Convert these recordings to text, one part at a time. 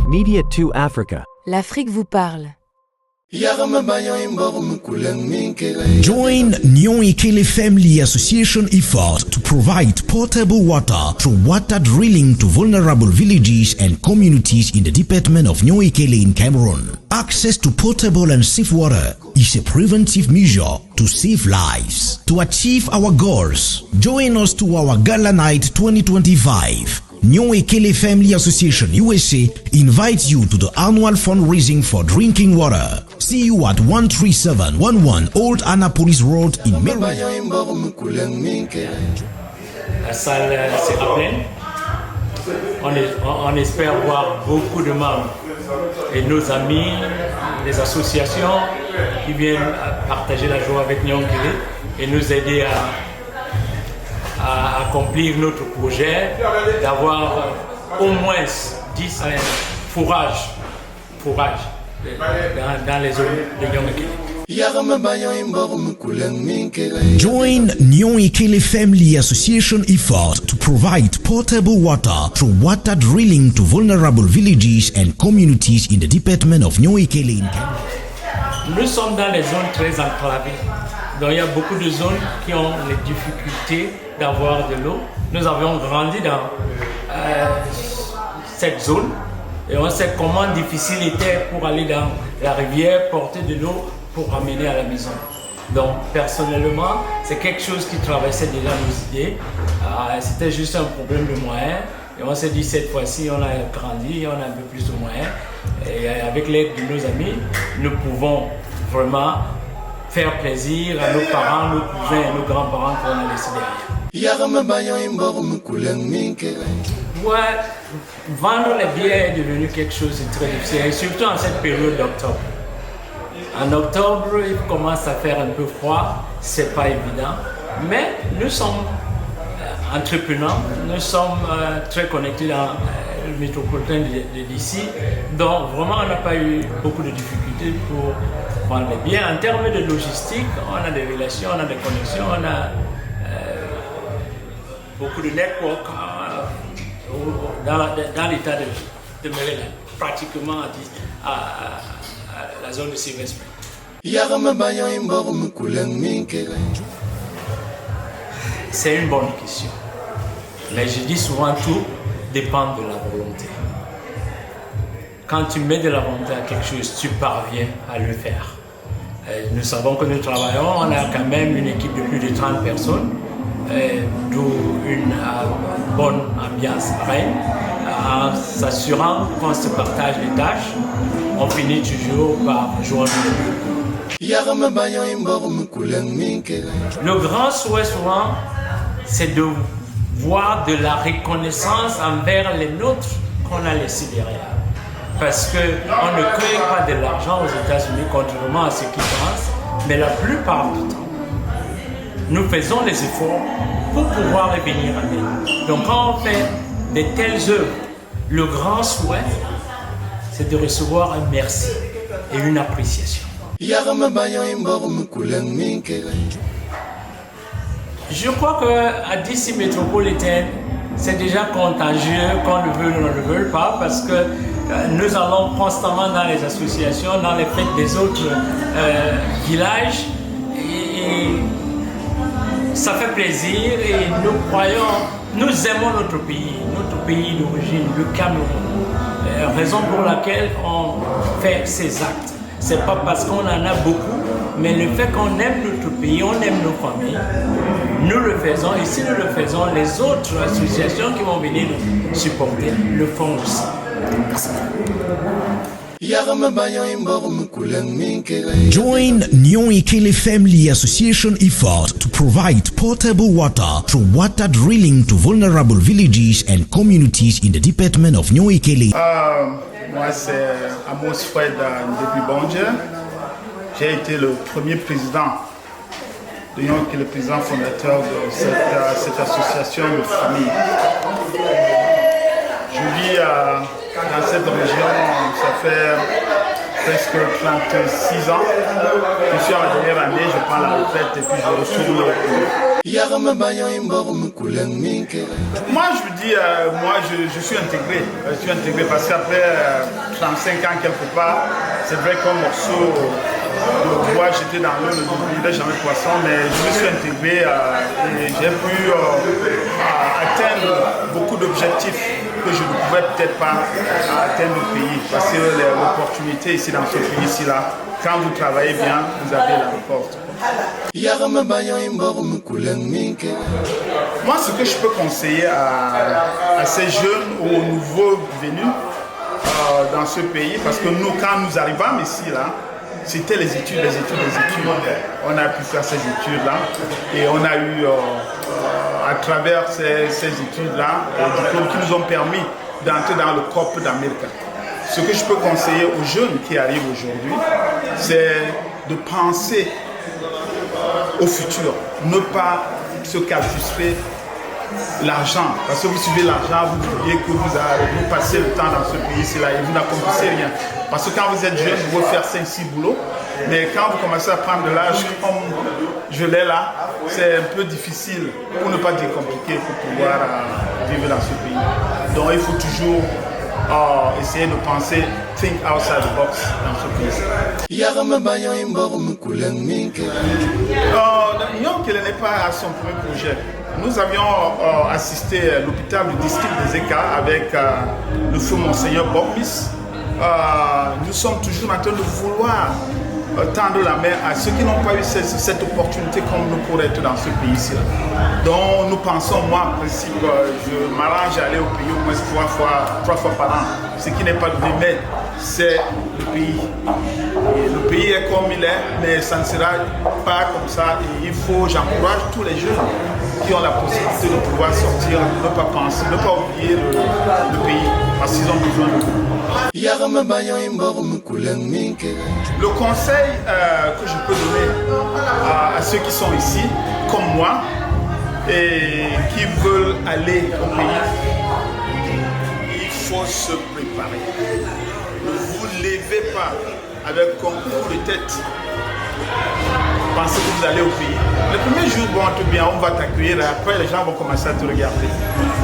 Media 2 Africa. L'Afrique vous parle. Join Nyon-Ikele Family Association effort to provide portable water through water drilling to vulnerable villages and communities in the department of Nyon-Ikele in Cameroon. Access to potable and safe water is a preventive measure to save lives. To achieve our goals, join us to our Gala Night 2025. Nyon-Ikele Family Association USA invites you to the annual fundraising for drinking water. See you at 13711 Old Annapolis Road in Maryland. La salle sera pleine. On espère voir beaucoup de membres et nos amis, les associations qui viennent partager la joie avec Nyon-Ikele et nous aider à accomplir notre projet, d'avoir au moins 10 fourrages dans les zones de Nyon-Ikele. Join Nyon-Ikele Family Association effort to provide portable water through water drilling to vulnerable villages and communities in the department of Nyon-Ikele in Cameroon. Nous sommes dans les zones très enclavées. Donc il y a beaucoup de zones qui ont les difficultés d'avoir de l'eau. Nous avons grandi dans cette zone et on sait comment difficile était pour aller dans la rivière, porter de l'eau pour ramener à la maison. Donc personnellement, c'est quelque chose qui traversait déjà nos idées. C'était juste un problème de moyens. Et on s'est dit cette fois-ci, on a grandi, on a un peu plus de moyens. Et avec l'aide de nos amis, nous pouvons vraiment faire plaisir à nos parents, nos cousins et nos grands-parents qu'on a laissés derrière. Ouais, vendre les bières est devenu quelque chose de très difficile, et surtout en cette période d'octobre. En octobre, il commence à faire un peu froid, c'est pas évident, mais nous sommes entrepreneurs, nous sommes très connectés dans le métropolitain d'ici, donc vraiment on n'a pas eu beaucoup de difficultés pour vendre les bières. En termes de logistique, on a des relations, on a des connexions, on a beaucoup de network dans l'état de Maryland, pratiquement à la zone de Silver Spring. C'est une bonne question. Mais je dis souvent, tout dépend de la volonté. Quand tu mets de la volonté à quelque chose, tu parviens à le faire. Nous savons que nous travaillons, on a quand même une équipe de plus de 30 personnes, d'où une bonne ambiance règne. En s'assurant qu'on se partage les tâches, on finit toujours par joindre le but. Le grand souhait souvent, c'est de voir de la reconnaissance envers les nôtres qu'on a laissés derrière. Parce qu'on ne crée pas de l'argent aux États-Unis, contrairement à ce qu'ils pensent, mais la plupart du temps, nous faisons les efforts pour pouvoir revenir à nous. Donc quand on fait de telles œuvres, le grand souhait, c'est de recevoir un merci et une appréciation. Je crois qu'à DC métropolitaine, c'est déjà contagieux, qu'on le veut ou on ne le veut pas, parce que nous allons constamment dans les associations, dans les fêtes des autres villages, et ça fait plaisir et nous croyons, nous aimons notre pays d'origine, le Cameroun. Raison pour laquelle on fait ces actes. C'est pas parce qu'on en a beaucoup, mais le fait qu'on aime notre pays, on aime nos familles, nous le faisons. Et si nous le faisons, les autres associations qui vont venir nous supporter le font aussi. Merci. Join Nyon-Ikele Family Association effort to provide portable water through water drilling to vulnerable villages and communities in the department of Nyon-Ikele. Moi, c'est Amos Fred Ndebi Bonje. J'ai été le premier président de Nyon-Ikele, le président fondateur de cette association de famille. Je vis dans cette région, ça fait presque 36 ans. Je suis à ma dernière année, je prends la retraite et puis je retourne au pays. Moi, je vous dis, je suis intégré. Je suis intégré parce qu'après 35 ans, quelque part, c'est vrai qu'un morceau de bois, j'étais dans l'eau, je ne jamais poisson, mais je me suis intégré et j'ai pu atteindre beaucoup d'objectifs que je ne pouvais peut-être pas atteindre au pays. Parce que l'opportunité ici, dans ce pays-ci, là, quand vous travaillez bien, vous avez la porte. Moi, ce que je peux conseiller à ces jeunes ou aux nouveaux venus dans ce pays, parce que nous, quand nous arrivons ici, là, c'était les études. On a pu faire ces études-là et on a eu, à travers ces études-là, des diplômes qui nous ont permis d'entrer dans le corps d'Amérique. Ce que je peux conseiller aux jeunes qui arrivent aujourd'hui, c'est de penser au futur, ne pas se calculer l'argent, parce que vous suivez l'argent, vous oubliez que vous passez le temps dans ce pays-ci là et vous n'accomplissez rien. Parce que quand vous êtes jeune, vous pouvez faire 5-6 boulots, mais quand vous commencez à prendre de l'âge, comme je l'ai là, c'est un peu difficile, pour ne pas dire compliqué, pour pouvoir vivre dans ce pays. Donc il faut toujours essayer de penser, think outside the box dans ce pays. Nyokele n'est pas à son premier projet. Nous avions assisté à l'hôpital du district des Écarts avec le feu Monseigneur Bokmis. Nous sommes toujours en train de vouloir tendre la main à ceux qui n'ont pas eu cette opportunité comme nous pour être dans ce pays-ci. Donc nous pensons, moi en principe, je m'arrange à aller au pays au moins 3 fois par an. Ce qui n'est pas donné, mais c'est le pays. Et le pays est comme il est, mais ça ne sera pas comme ça. Et il faut, j'encourage tous les jeunes qui ont la possibilité de pouvoir sortir, ne pas penser, ne pas oublier le pays, parce qu'ils ont besoin de nous. Le conseil que je peux donner à ceux qui sont ici, comme moi, et qui veulent aller au pays, il faut se préparer. Ne vous levez pas avec un coup de tête. Pensez que vous allez au pays. Le premier jour, bon, tout bien, on va t'accueillir, et après les gens vont commencer à te regarder.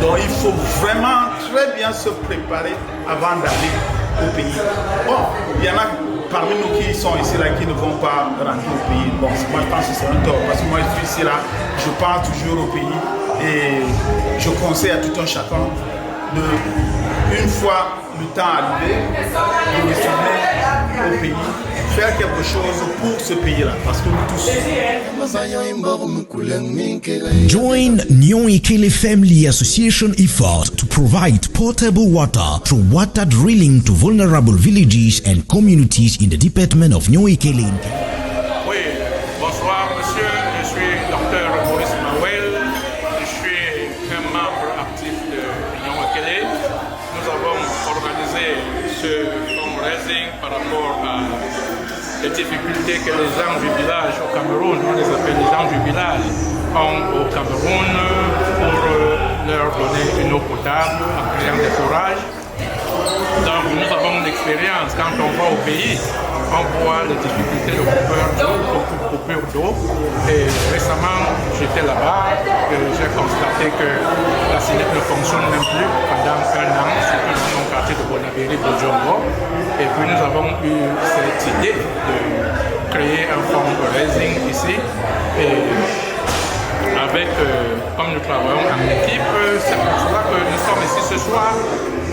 Donc il faut vraiment très bien se préparer avant d'aller au pays. Bon, il y en a parmi nous qui sont ici là qui ne vont pas rentrer au pays. Bon, moi je pense que c'est un tort, parce que moi je suis ici là, je pars toujours au pays et je conseille à tout un chacun de, une fois le temps arrivé, de retourner au pays, faire quelque chose pour ce pays-là, parce que nous tous. Join Nyoikele Family Association effort to provide portable water through water drilling to vulnerable villages and communities in the department of Nyoikele. Oui, bonsoir monsieur, je suis Dr Maurice Mawel, je suis un membre actif de Nyoikele. Nous avons organisé ce fundraising par rapport à les difficultés que les gens du village au Cameroun, on les appelle les gens du village, ont au Cameroun pour leur donner une eau potable en créant des forages. Donc nous avons une expérience, quand on va au pays, on voit les difficultés de coupure d'eau. Et récemment, j'étais là-bas, j'ai constaté que la SINEP ne fonctionne même plus pendant un an, surtout dans mon quartier de Bonabéry, de Djongo. Et puis nous avons eu cette idée de créer un fundraising ici. Et avec, comme nous travaillons en équipe, c'est pour cela que nous sommes ici ce soir.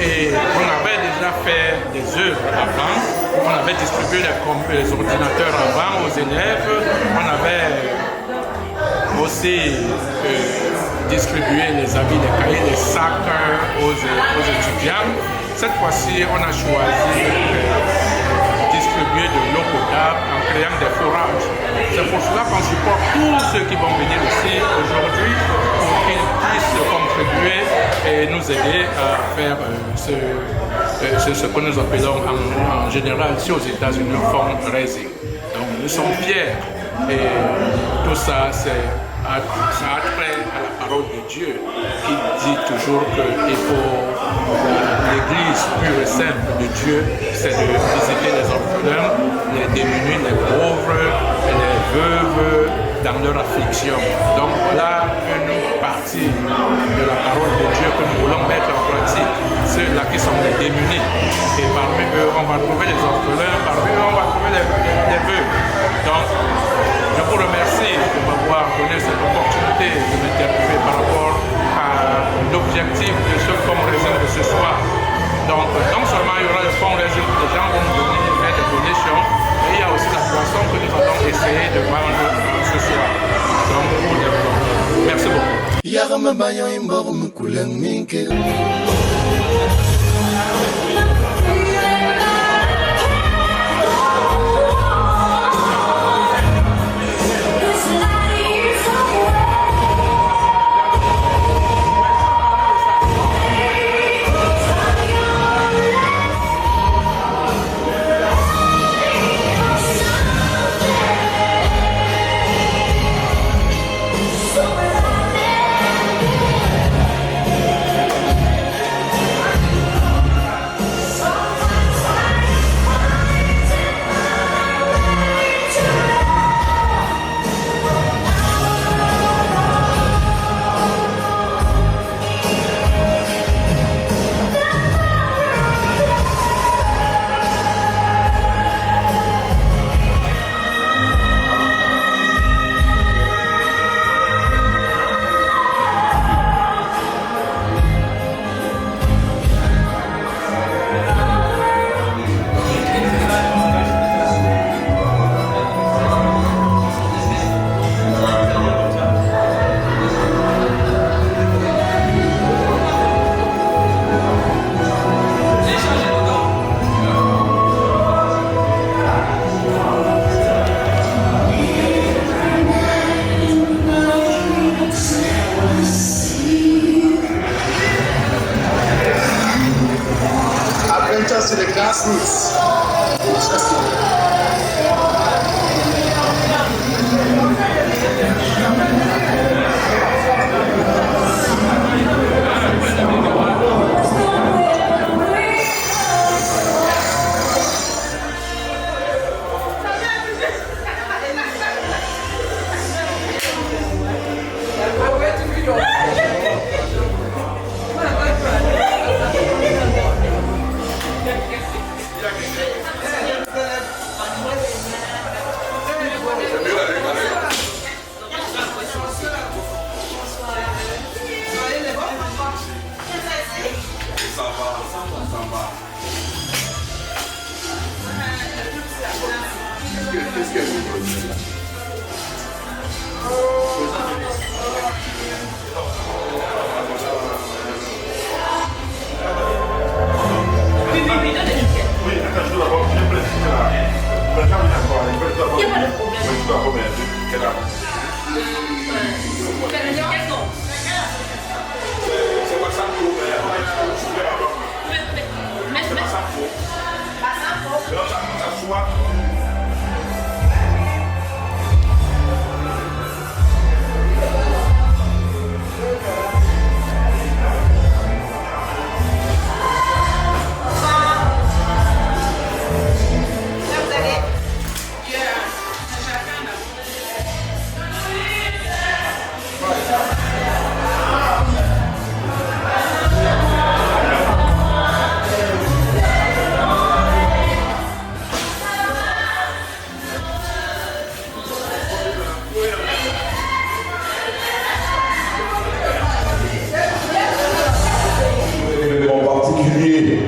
Et on avait déjà fait des œuvres avant, on avait distribué les ordinateurs avant aux élèves, on avait aussi distribué les habits, les cahiers, les sacs aux étudiants. Cette fois-ci, on a choisi de distribuer de l'eau potable en créant des forages. C'est pour cela qu'on supporte tous ceux qui vont venir ici aujourd'hui pour qu'ils puissent contribuer et nous aider à faire ce que nous appelons en général ici aux États-Unis fundraising. Donc nous sommes fiers et tout ça, ça a trait à la parole de Dieu qui dit toujours qu'il faut l'Église pure et simple de Dieu, c'est de visiter les orphelins, les démunis, les pauvres, les veuves dans leur affliction. Donc voilà une partie de la parole de Dieu que nous voulons mettre en pratique. Ceux-là qui sont les démunis. Et parmi eux, on va trouver les orphelins, parmi eux, on va trouver les veuves. Donc, je vous remercie de m'avoir donné cette opportunité de m'interviewer par rapport à l'objectif de ce fonds régime de ce soir. Donc, non seulement il y aura le fonds régime où les gens vont nous donner des donations, mais il y a aussi la boisson que nous allons essayer de vendre ce soir. Donc, pour développer. Merci beaucoup. To the grassroots.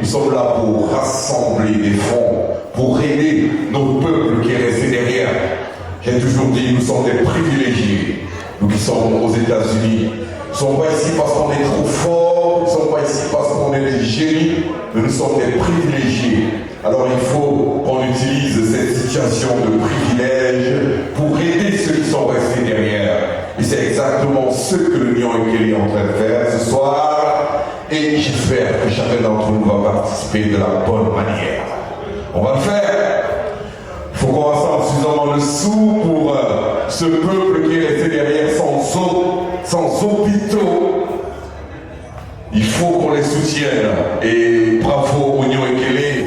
Nous sommes là pour rassembler des fonds, pour aider notre peuple qui est resté derrière. J'ai toujours dit, nous sommes des privilégiés. Nous qui sommes aux États-Unis, nous ne sommes pas ici parce qu'on est trop forts, nous ne sommes pas ici parce qu'on est des génies, mais nous sommes des privilégiés. Alors il faut qu'on utilise cette situation de privilège pour aider ceux qui sont restés derrière. Et c'est exactement ce que le Nyon Ekele est en train de faire ce soir. Et j'espère que chacun d'entre nous va participer de la bonne manière. On va le faire. Il faut qu'on rassemble suffisamment de sous pour ce peuple qui est resté derrière sans eau, sans hôpitaux. Il faut qu'on les soutienne. Et bravo au Nyon Ekele.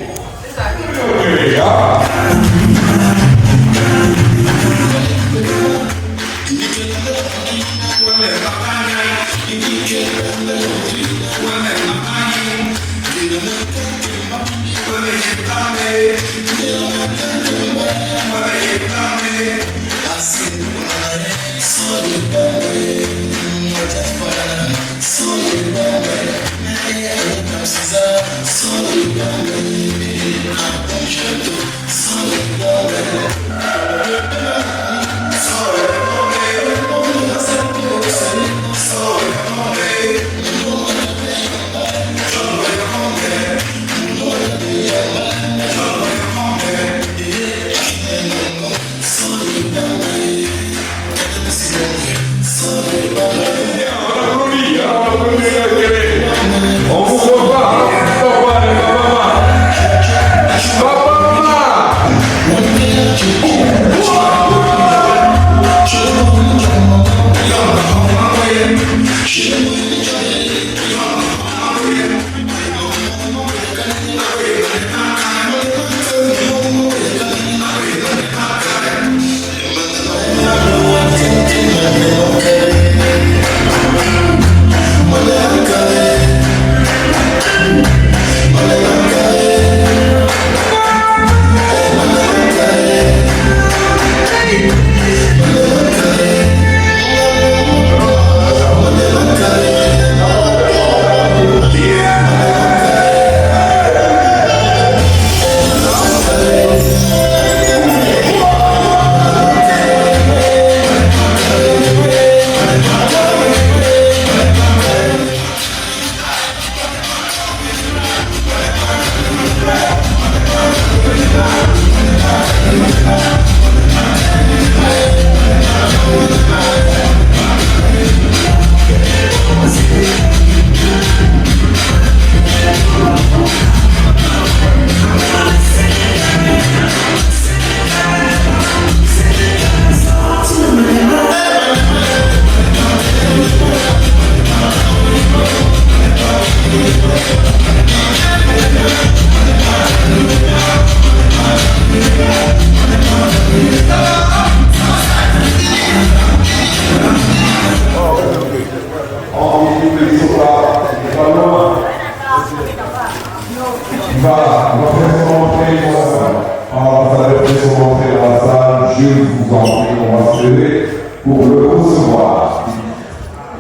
vous en prie, on va se lever pour le recevoir.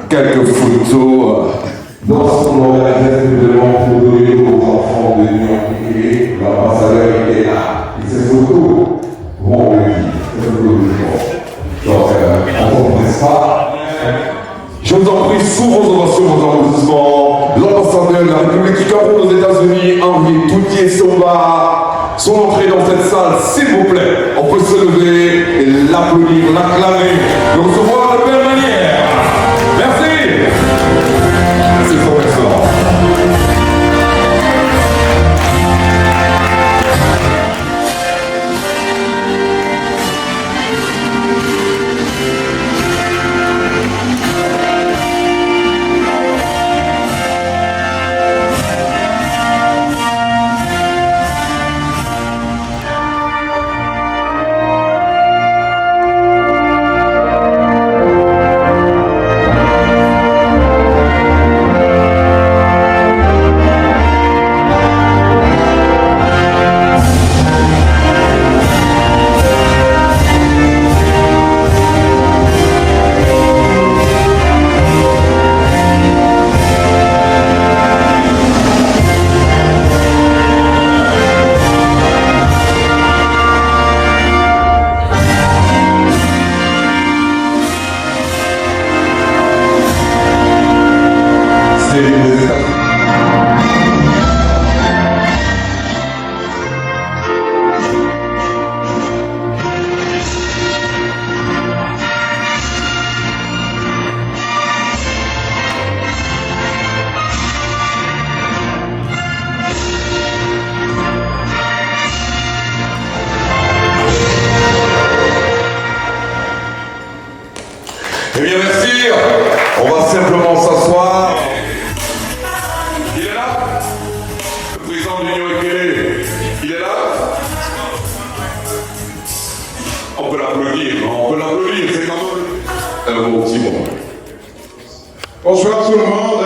Quelques photos dans son organisation pour donner aux enfants de l'Union et l'ambassadeur est là. Et ces photos vont le dire. C'est le photo du jour. Donc, on ne compresse pas. Je vous en prie, sous vos ovations, vos applaudissements, l'ambassadeur de la République du Cameroun aux États-Unis, Henri Toutier-Somba, son entrée dans cette salle, s'il vous plaît. On peut se lever et l'applaudir, l'acclamer, le recevoir de belle manière. Merci. Merci, son excellence. Eh bien, merci. On va simplement s'asseoir. Il est là? Le président de l'Union Ekele, il est là? On peut l'applaudir, c'est quand même un beau petit mot. Bonsoir tout le monde.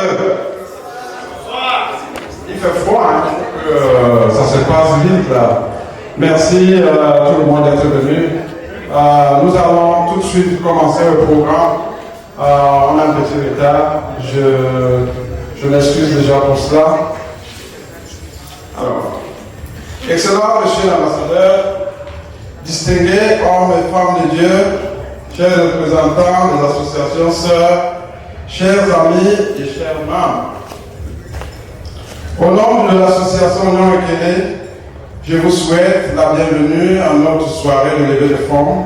Il fait froid, hein, ça se passe vite là. Merci à tout le monde d'être venu. Nous allons tout de suite commencer le programme. On a un petit retard. Je m'excuse déjà pour cela. Alors, excellent monsieur l'ambassadeur, distingués hommes et femmes de Dieu, chers représentants des associations sœurs, chers amis et chers membres. Au nom de l'association Union Ekele, je vous souhaite la bienvenue à notre soirée de levée de fonds.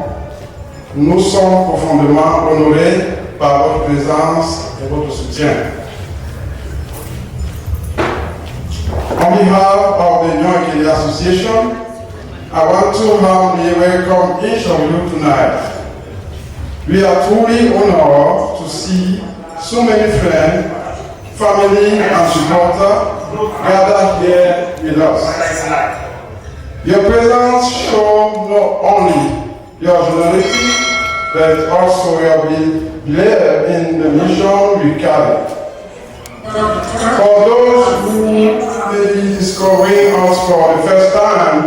Nous sommes profondément honorés par votre présence et votre soutien. On behalf of the Union Ekele Association, I want to humbly welcome each of you tonight. We are truly honored to see so many friends, family and supporters gathered here with us. Your presence shows not only your generosity, but also your belief in the mission we carry. For those who may be discovering us for the first time,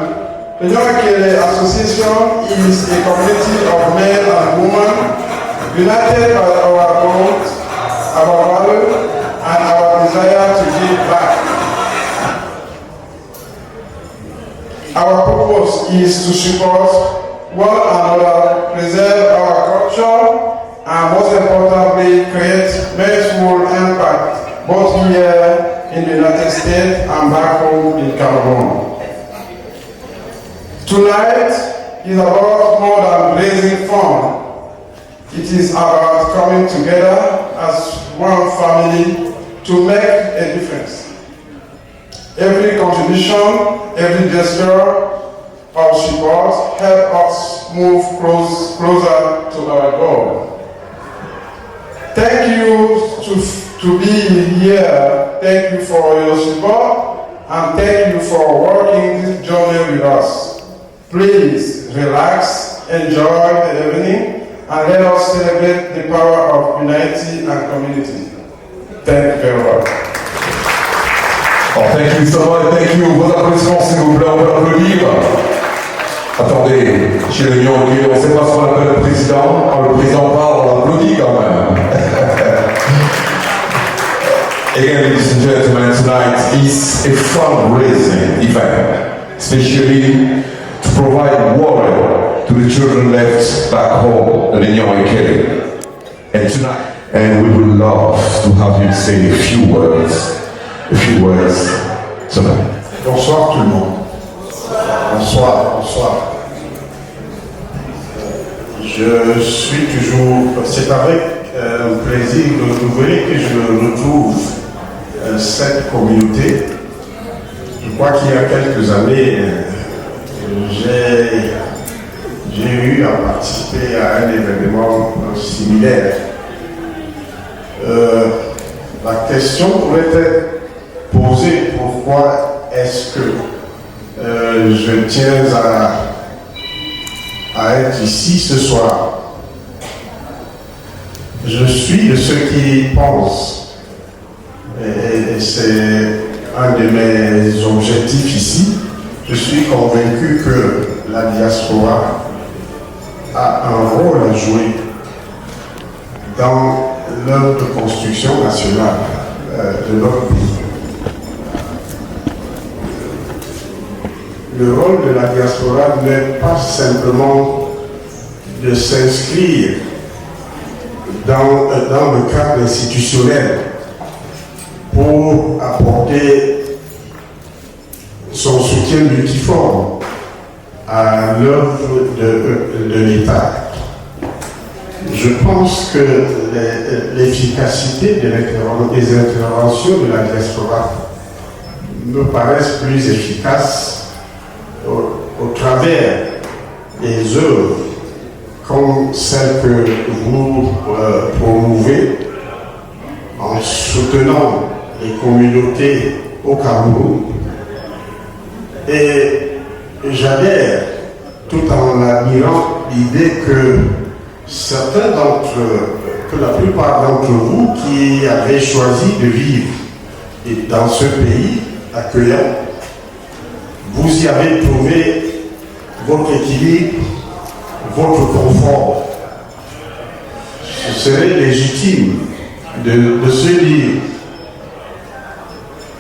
the Union Ekele Association is a community of men and women united by our goals, our values, and our desire to give back. Our purpose is to support one another, preserve our culture, and most importantly, create meaningful impact both here in the United States and back home in Cameroon. Tonight is about more than raising funds. It is about coming together as one family to make a difference. Every contribution, every gesture of support help us move closer to our goal. Thank you to be here. Thank you for your support and thank you for working this journey with us. Please relax, enjoy the evening, and let us celebrate the power of unity and community. Thank you very much. Oh, thank you so much, thank you. Vos applaudissements, s'il vous plaît, on peut applaudir. Attendez, chez l'Union, on ne sait pas ce qu'on appelle le président. Quand le président parle, on l'applaudit quand même. Again, ladies and gentlemen, tonight is a fundraising event, especially to provide water to the children left back home in Union Ekele. And we would love to have you say a few words tonight. Bonsoir tout le monde. Bonsoir. Je suis toujours, c'est avec plaisir renouvelé que je retrouve cette communauté. Je crois qu'il y a quelques années, j'ai eu à participer à un événement similaire. La question pourrait être posée, pourquoi est-ce que je tiens à être ici ce soir? Je suis de ceux qui pensent, et c'est un de mes objectifs ici, je suis convaincu que la diaspora a un rôle à jouer dans l'œuvre de construction nationale de notre pays. Le rôle de la diaspora n'est pas simplement de s'inscrire dans le cadre institutionnel pour apporter son soutien multiforme à l'œuvre de l'État. Je pense que l'efficacité des interventions de la diaspora me paraissent plus efficaces au travers des œuvres comme celles que vous promouvez en soutenant les communautés au Cameroun. Et j'adhère tout en admirant l'idée que la plupart d'entre vous qui avez choisi de vivre dans ce pays accueillant, vous y avez trouvé votre équilibre, votre confort. Ce serait légitime de se dire,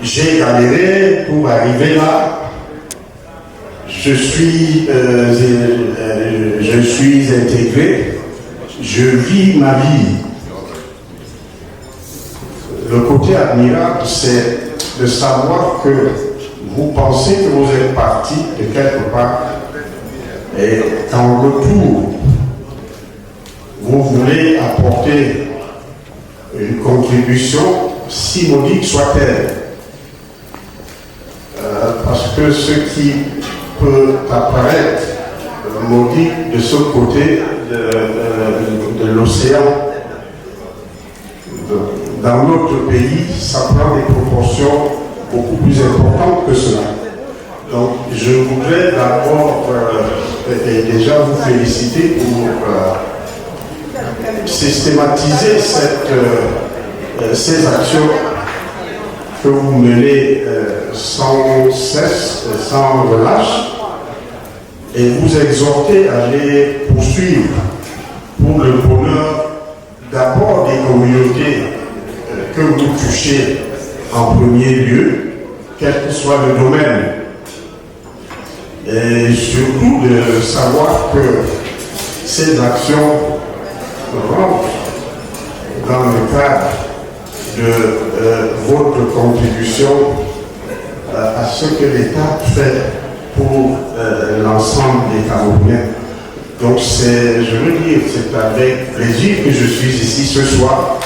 j'ai galéré pour arriver là, je suis intégré, je vis ma vie. Le côté admirable, c'est de savoir que vous pensez que vous êtes parti de quelque part et qu'en retour, vous voulez apporter une contribution, si modique soit-elle. Parce que ce qui peut apparaître modique de ce côté de l'océan, dans notre pays, ça prend des proportions beaucoup plus importantes que cela. Donc, je voudrais d'abord et déjà vous féliciter pour systématiser ces actions que vous menez sans cesse, sans relâche, et vous exhorter à les poursuivre pour le bonheur d'abord des communautés que vous touchez en premier lieu, quel que soit le domaine. Et surtout de savoir que ces actions rentrent dans le cadre de votre contribution à ce que l'État fait pour l'ensemble des Camerounais. Donc je veux dire, c'est avec plaisir que je suis ici ce soir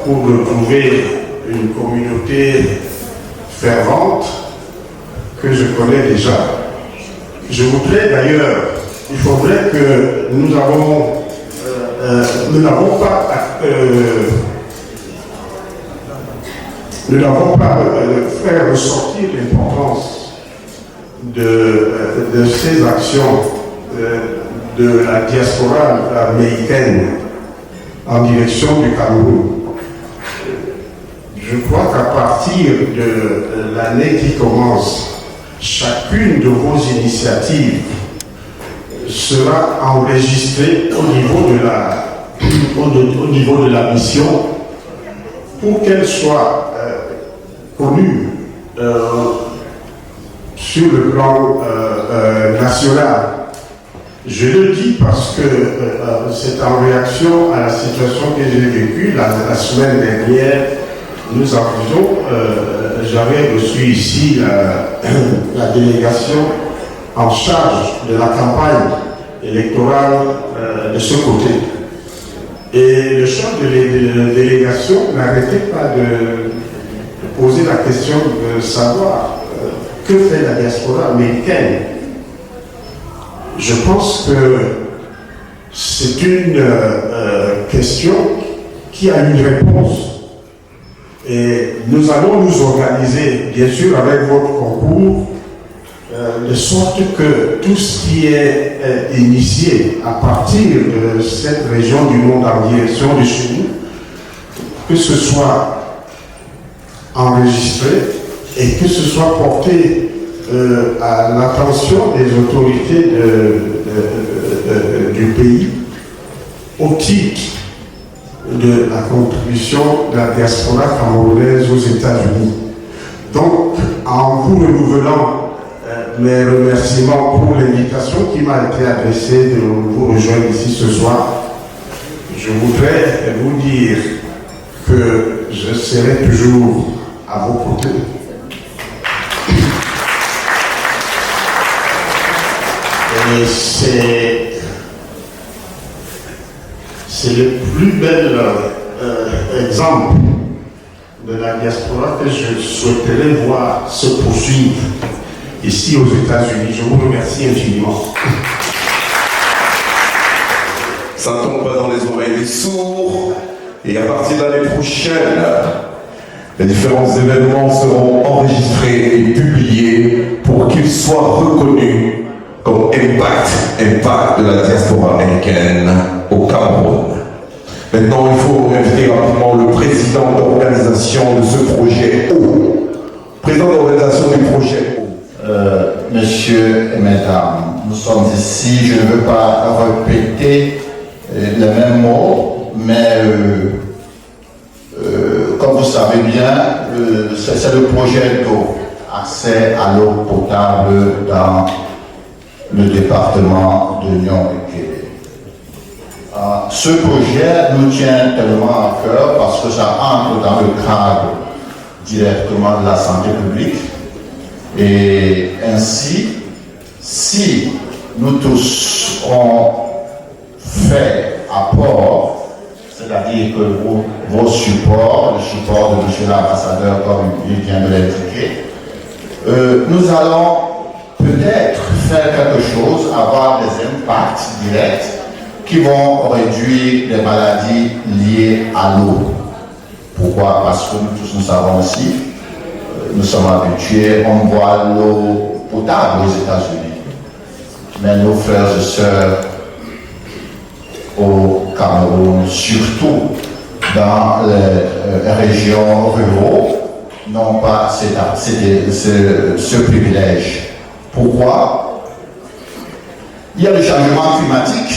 pour retrouver une communauté fervente que je connais déjà. Je voudrais d'ailleurs, il faudrait que nous n'avons pas fait ressortir l'importance de ces actions de la diaspora américaine en direction du Cameroun. Je crois qu'à partir de l'année qui commence, chacune de vos initiatives sera enregistrée au niveau de la mission pour qu'elle soit connue sur le plan national. Je le dis parce que c'est en réaction à la situation que j'ai vécue la semaine dernière. Nous avions, j'avais reçu ici la délégation en charge de la campagne électorale de ce côté. Et le chef de la délégation n'arrêtait pas de poser la question de savoir que fait la diaspora américaine. Je pense que c'est une question qui a une réponse. Et nous allons nous organiser, bien sûr, avec votre concours, de sorte que tout ce qui est initié à partir de cette région du monde en direction de chez nous, que ce soit enregistré et que ce soit porté à l'attention des autorités du pays au titre de la contribution de la diaspora camerounaise aux États-Unis. Donc, en vous renouvelant mes remerciements pour l'invitation qui m'a été adressée de vous rejoindre ici ce soir, je voudrais vous dire que je serai toujours à vos côtés. Et c'est le plus bel exemple de la diaspora que je souhaiterais voir se poursuivre ici aux États-Unis. Je vous remercie infiniment. Ça ne tombe pas dans les oreilles des sourds. Et à partir de l'année prochaine, les différents événements seront enregistrés et publiés pour qu'ils soient reconnus comme impact de la diaspora américaine au Cameroun. Maintenant, il faut inviter rapidement le président d'organisation de ce projet O. Président d'organisation du projet O. Messieurs et mesdames, nous sommes ici, je ne veux pas répéter les mêmes mots, mais comme vous savez bien, c'est le projet d'eau, accès à l'eau potable dans le département de Nion-et-Kélé. Ce projet nous tient tellement à cœur parce que ça entre dans le cadre directement de la santé publique. Et ainsi, si nous tous on fait apport, c'est-à-dire que vos supports, le support de M. l'ambassadeur, comme il vient de l'indiquer, nous allons peut-être faire quelque chose, avoir des impacts directs qui vont réduire les maladies liées à l'eau. Pourquoi? Parce que nous tous nous savons aussi, nous sommes habitués, on boit l'eau potable aux États-Unis. Mais nos frères et sœurs au Cameroun, surtout dans les régions rurales, n'ont pas ce privilège. Pourquoi? Il y a le changement climatique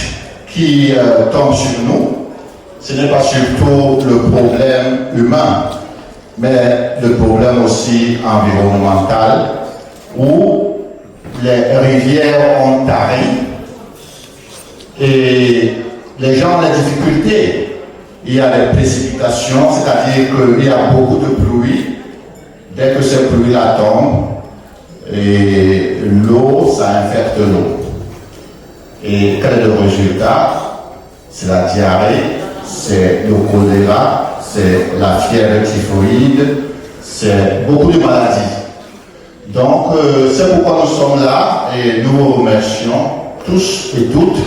qui tombe sur nous. Ce n'est pas surtout le problème humain, mais le problème aussi environnemental, où les rivières ont tari et les gens ont des difficultés. Il y a des précipitations, c'est-à-dire qu'il y a beaucoup de pluie. Dès que ces pluies-là tombent, et l'eau, ça infecte l'eau. Et quel est le résultat? C'est la diarrhée, c'est le choléra, c'est la fièvre typhoïde, c'est beaucoup de maladies. Donc, c'est pourquoi nous sommes là et nous vous remercions tous et toutes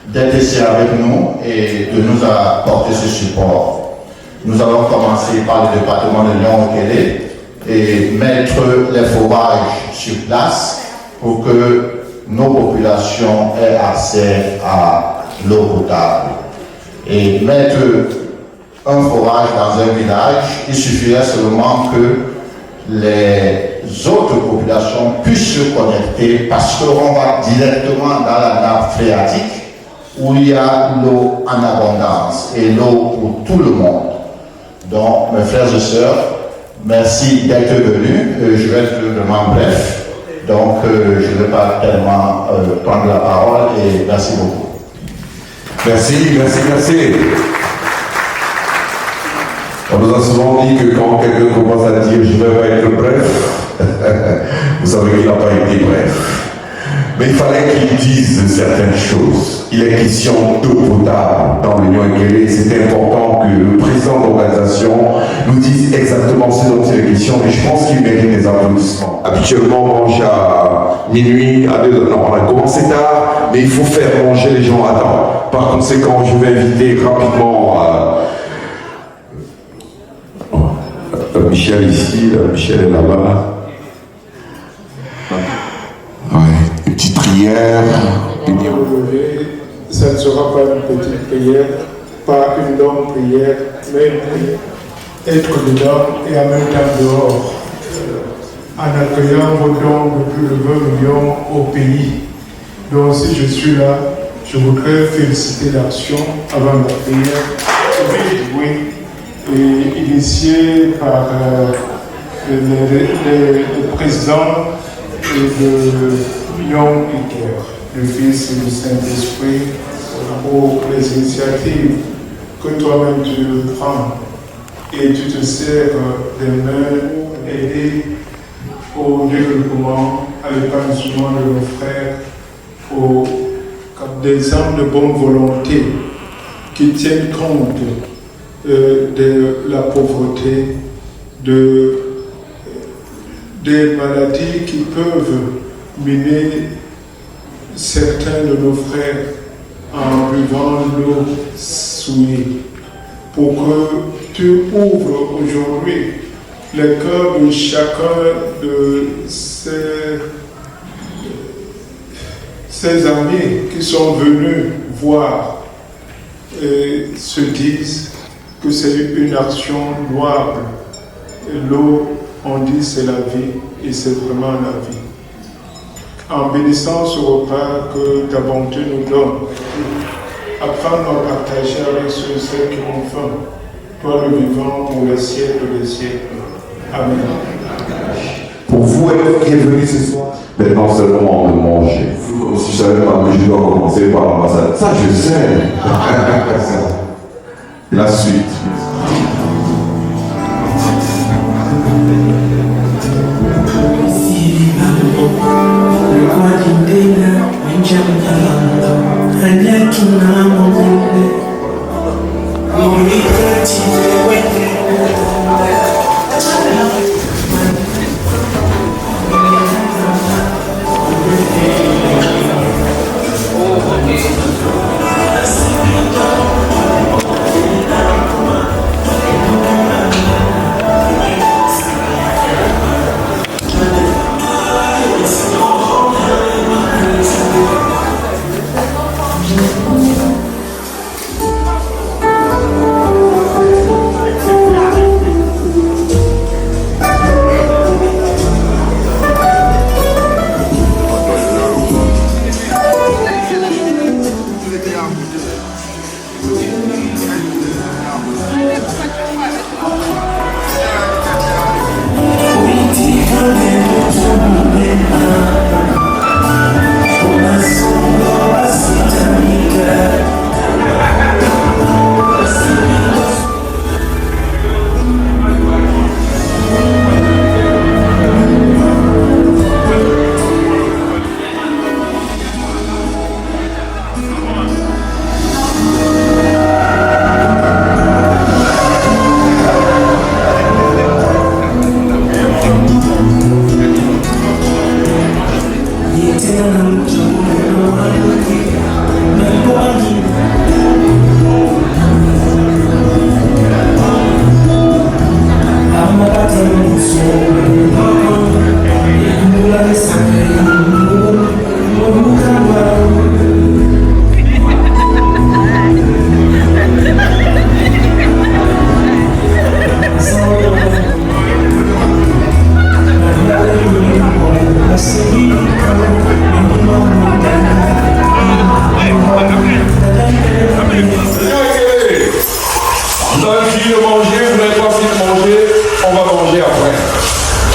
d'être ici avec nous et de nous apporter ce support. Nous allons commencer par le département de Nion-et-Kélé et mettre les forages sur place pour que nos populations aient accès à l'eau potable. Et mettre un forage dans un village, il suffirait seulement que les autres populations puissent se connecter parce qu'on va directement dans la nappe phréatique où il y a l'eau en abondance et l'eau pour tout le monde. Donc, mes frères et sœurs, merci d'être venus. Je vais être vraiment bref. Donc, je ne vais pas tellement prendre la parole et merci beaucoup. Merci. On nous a souvent dit que quand quelqu'un commence à dire « je vais pas être bref », vous savez qu'il n'a pas été bref. Mais il fallait qu'il dise certaines choses. Il est question d'eau potable dans l'Union Ekele. C'est important que le président de l'organisation nous dise exactement ce dont il est question. Et je pense qu'il mérite des applaudissements. Habituellement, on mange à minuit, à 2h. Non, on a commencé tard, mais il faut faire manger les gens à temps. Par conséquent, je vais inviter rapidement Michel ici, Michel est là-bas. Une petite prière. Ça ne sera pas une petite prière, pas une longue prière, mais une prière. Être dedans et en même temps dehors, en accueillant vos dons de plus de 20 millions au pays. Donc si je suis là, je voudrais féliciter l'action avant la prière, oui, et initiée par le président de l'Union Ekele, le Fils et du Saint-Esprit, pour les initiatives que toi-même tu prends et tu te sers des mains pour aider au développement, à l'épanouissement de nos frères, des hommes de bonne volonté qui tiennent compte de la pauvreté, des maladies qui peuvent miner certains de nos frères en buvant l'eau souillée. Pour que tu ouvres aujourd'hui les cœurs de chacun de ces amis qui sont venus voir et se disent que c'est une action louable. L'eau, on dit c'est la vie et c'est vraiment la vie. En bénissant ce repas que ta bonté nous donne, apprends-nous à partager avec ceux et celles qui ont faim, toi le vivant pour les siècles des siècles. Amen. Pour vous qui êtes venus ce soir, maintenant c'est le moment de manger. Si je ne savais pas, mais je dois commencer par l'ambassade. Ça, je sais. La suite.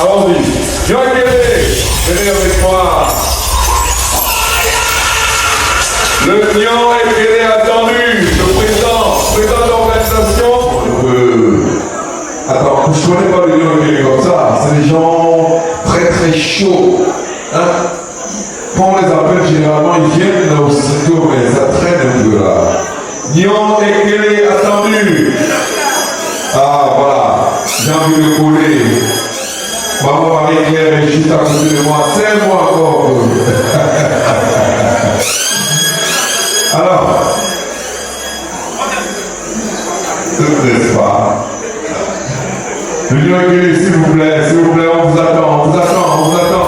Allons-y. Nyon Ekele, venez avec moi. Le Nyon Ekele attendu, le président de l'organisation. Attends, je ne connais pas le Nyon Ekele comme ça. C'est des gens très très chauds. Hein? Quand on les appelle, généralement, ils viennent au secteur, mais ça traîne un peu là. Nyon Ekele attendu. Ah, voilà. J'ai envie de coller. Maman Marie-Claire est juste à côté de moi. C'est moi encore. Alors, n'est-ce pas? Le Nyon Ekele, s'il vous plaît, on vous attend, on vous attend.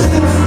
Thank you.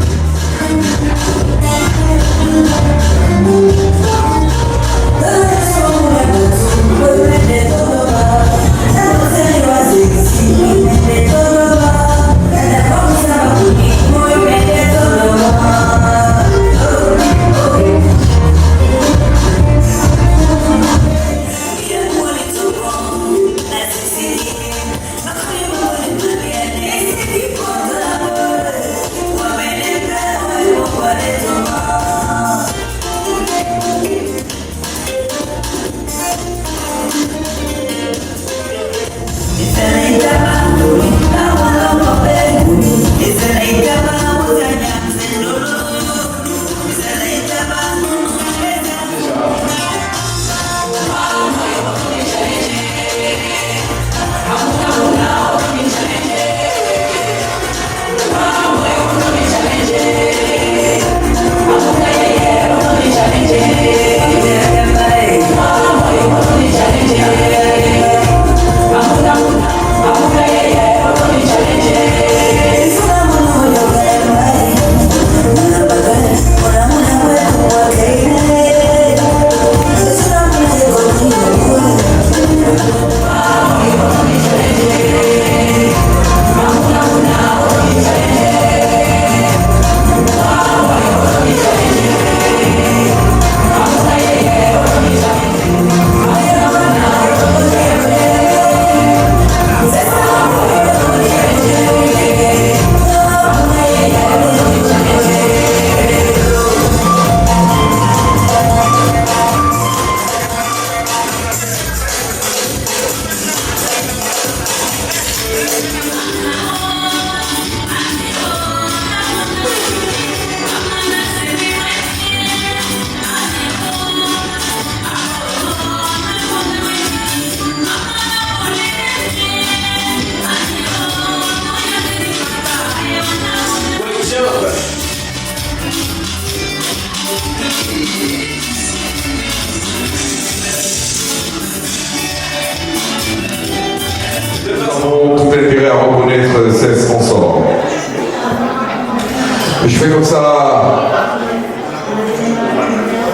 Je fais comme ça.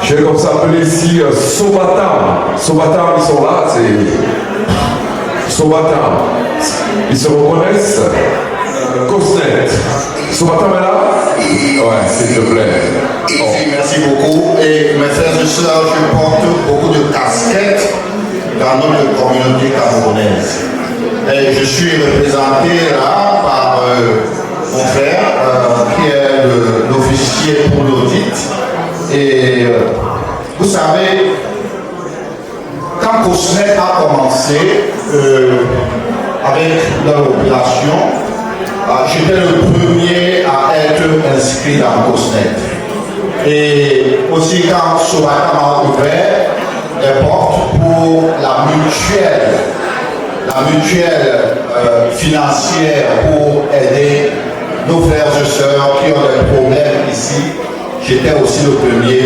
Je vais comme ça appeler ici Sobatam. Sobatam, ils sont là, c'est Sobatam. Ils se reconnaissent. Cosnet. Sobatam est là? Ouais, s'il te plaît. Merci beaucoup. Et mes frères et sœurs, je porte beaucoup de casquettes dans notre communauté camerounaise. Et je suis représenté là par mon frère qui est l'officier pour l'audit. Et vous savez, quand Cosnet a commencé avec leur opération, j'étais le premier à être inscrit dans Cosnet. Et aussi quand Sobatam a ouvert les portes pour la mutuelle financière pour aider nos frères et sœurs qui ont des problèmes ici, j'étais aussi le premier.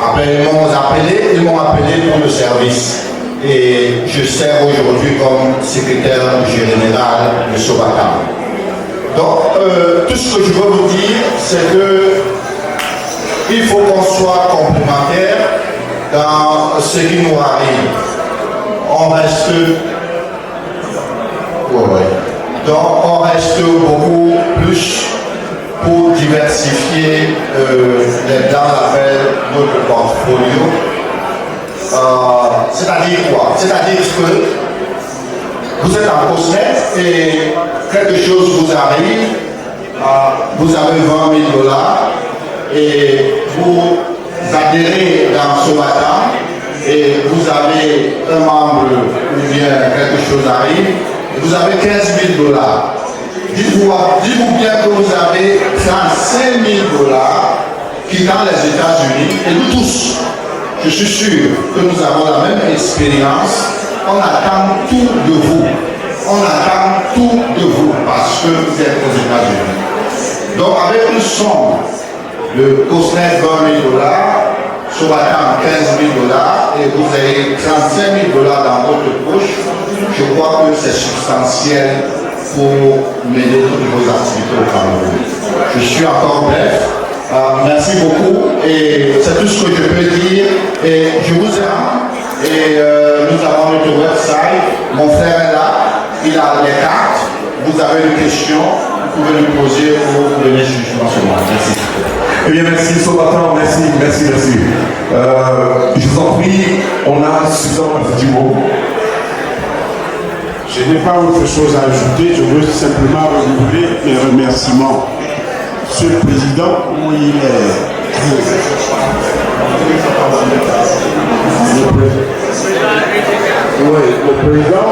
Après, ils m'ont appelé pour le service. Et je sers aujourd'hui comme secrétaire général de Sobatam. Donc, tout ce que je veux vous dire, c'est que il faut qu'on soit complémentaires dans ce qui nous arrive. On reste... Donc, on reste beaucoup plus pour diversifier les dents avec notre portfolio. C'est-à-dire quoi? C'est-à-dire que vous êtes en Cosnet et quelque chose vous arrive, vous avez 20 000 $ et vous adhérez dans Sobatam et vous avez un membre ou bien quelque chose arrive et vous avez 15 000 $. Dites-vous bien que vous avez 35 000 $ qui dans les États-Unis et nous tous, je suis sûr que nous avons la même expérience. On attend tout de vous. On attend tout de vous parce que vous êtes aux États-Unis. Donc avec une somme de Cosnet 20 000 $, Sobatam 15 000 $ et vous avez 35 000 $ dans votre poche, je crois que c'est substantiel pour mener toutes vos activités au Cameroun. Je suis encore bref. Merci beaucoup et c'est tout ce que je peux dire et je vous aime et nous avons notre website, mon frère est là, il a les cartes, vous avez des questions, vous pouvez lui poser ou vous venez justement sur moi. Merci. Eh bien merci Sobatam, merci. Je vous en prie, on a suffisamment de mots. Je n'ai pas autre chose à ajouter, je veux simplement renouveler mes remerciements. Monsieur le Président, où il est le Président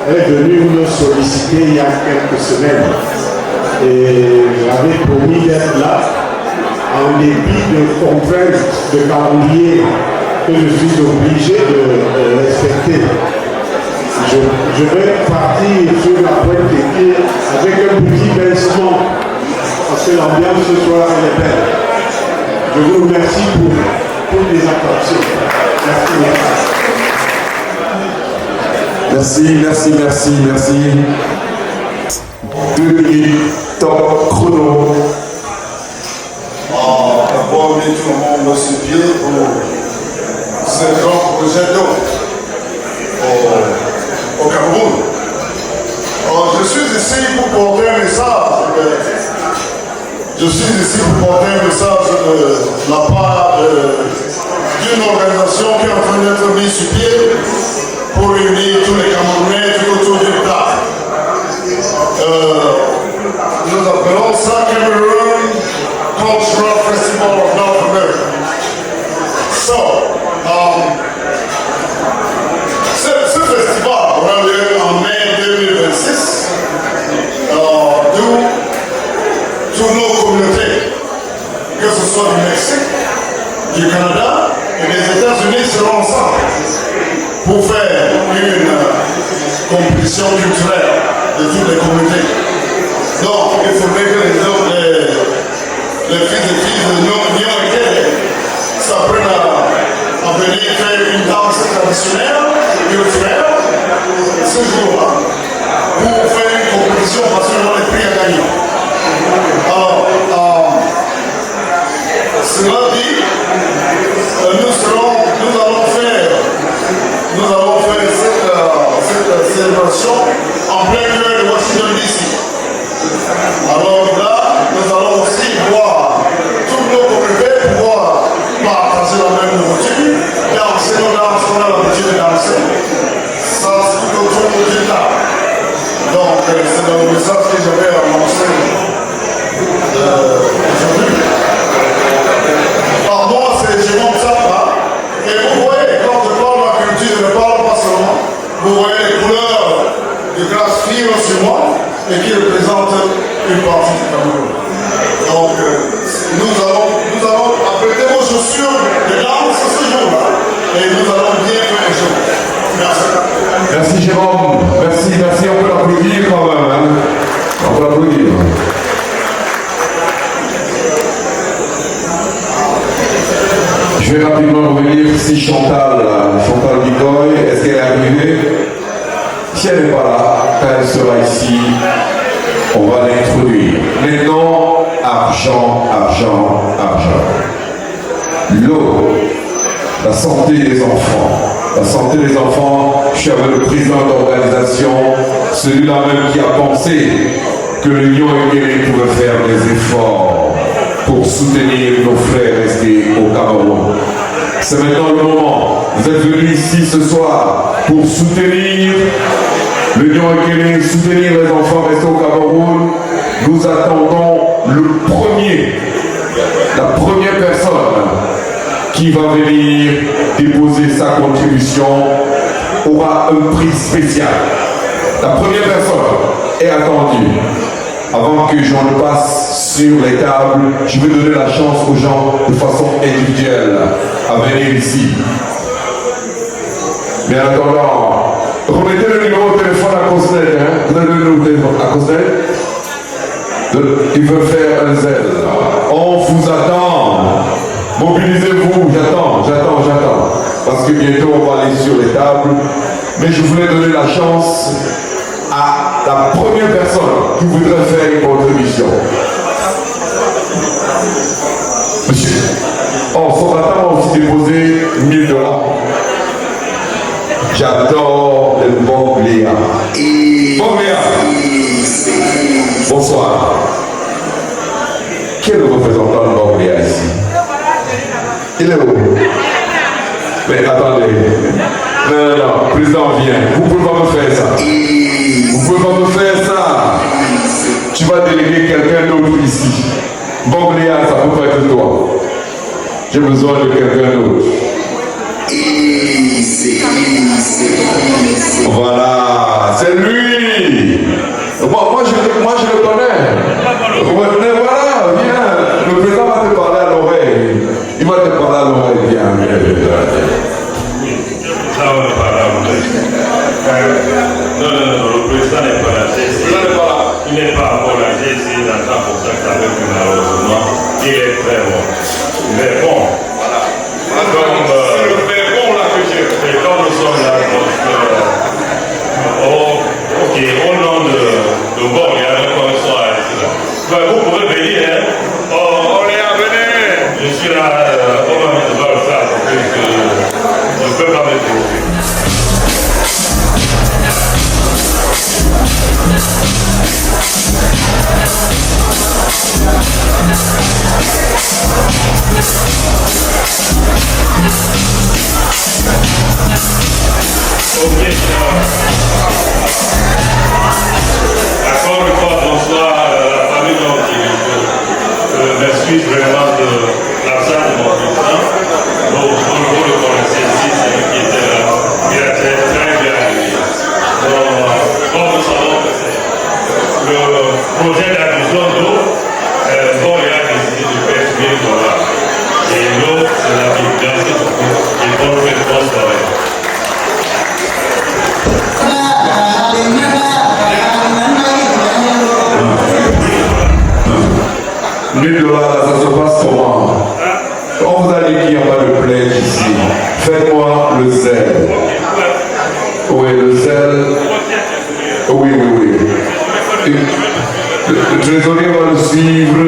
est venu nous solliciter il y a quelques semaines et j'avais promis d'être là en dépit de contraintes de calendrier que je suis obligé de respecter. Je vais partir sur la pointe des pieds avec un petit pincement parce que l'ambiance ce soir elle est belle. Je vous remercie pour les attentions. Merci. 2 minutes, temps chrono. D'abord, tout le monde se pied pour ce grand projet d'eau au Cameroun. Je suis ici pour porter un message. Je suis ici pour porter un message de la part d'une organisation qui est en train d'être mise sur pied pour réunir tous les Camerounais tout autour d'une table. Nous appelons ça Cameroun Cultural Festival of North America. Ce festival aura lieu en mai 2026, d'où toutes nos communautés, que ce soit du Mexique, du Canada et des États-Unis seront ensemble pour faire une compétition culturelle de toutes les communautés. Donc, il faudrait que les fils et filles de Nyon et Kélé s'apprennent à venir faire une danse traditionnelle culturelle ce jour-là pour faire une compétition parce qu'on a les prix à gagner. Alors, argent, argent, argent. L'eau, la santé des enfants. La santé des enfants, je suis avec le président d'organisation, celui-là même qui a pensé que l'Union Équélé pouvait faire des efforts pour soutenir nos frères restés au Cameroun. C'est maintenant le moment. Vous êtes venus ici ce soir pour soutenir l'Union Équélé, soutenir les enfants restés au Cameroun. Nous attendons la première personne qui va venir déposer sa contribution aura un prix spécial. La première personne est attendue. Avant que j'en passe sur les tables, je vais donner la chance aux gens de façon individuelle à venir ici. Mais en attendant, remettez le numéro de téléphone à Cosnet. Vous avez le numéro de téléphone à Cosnet? Il veut faire un zèle. On vous attend. Mobilisez-vous. J'attends. Parce que bientôt on va aller sur les tables. Mais je voulais donner la chance à la première personne qui voudrait faire une contribution. Monsieur. Son matin a aussi déposé $1000. J'adore les bons Léa. Bon Léa. Bonsoir. Qui est le représentant de Bon Léa ici? Il est où? Mais attendez. Non, président vient. Vous pouvez pas me faire ça. Vous pouvez pas me faire ça. Tu vas déléguer quelqu'un d'autre ici. Bon Léa, ça peut pas être toi. J'ai besoin de quelqu'un d'autre. Voilà, c'est lui. Moi je le connais. Mais voilà, viens. Le président va te parler à l'oreille. Il va te parler à l'oreille. Viens. Non, le président n'est pas là. Il n'est pas encore là. J'ai essayé d'entendre pour ça avec lui, malheureusement. Il est très bon. Mais bon, comme nous sommes là, ok, au nom de bon, il y a une commission à là. Vous pouvez venir, hein? On est à venir. Je suis là, on va me faire ça, je ne peux pas me trouver. Ok, encore une fois, bonsoir la famille qui m'excuse vraiment de l'absence de mon président. Vous le connaissez ici, c'est lui qui était là. Il a été très bien accueilli. Comme nous savons que c'est le projet d'addition d'eau, bon, il a décidé de faire $1000. Et l'eau, c'est la vie. Merci beaucoup. Et bonne fête, bonne soirée. $1000, ça se passe comment? On vous a dit qu'il n'y a pas de pledge ici. Faites-moi le zèle. Oui, le zèle. Oui. Le trésorier va le suivre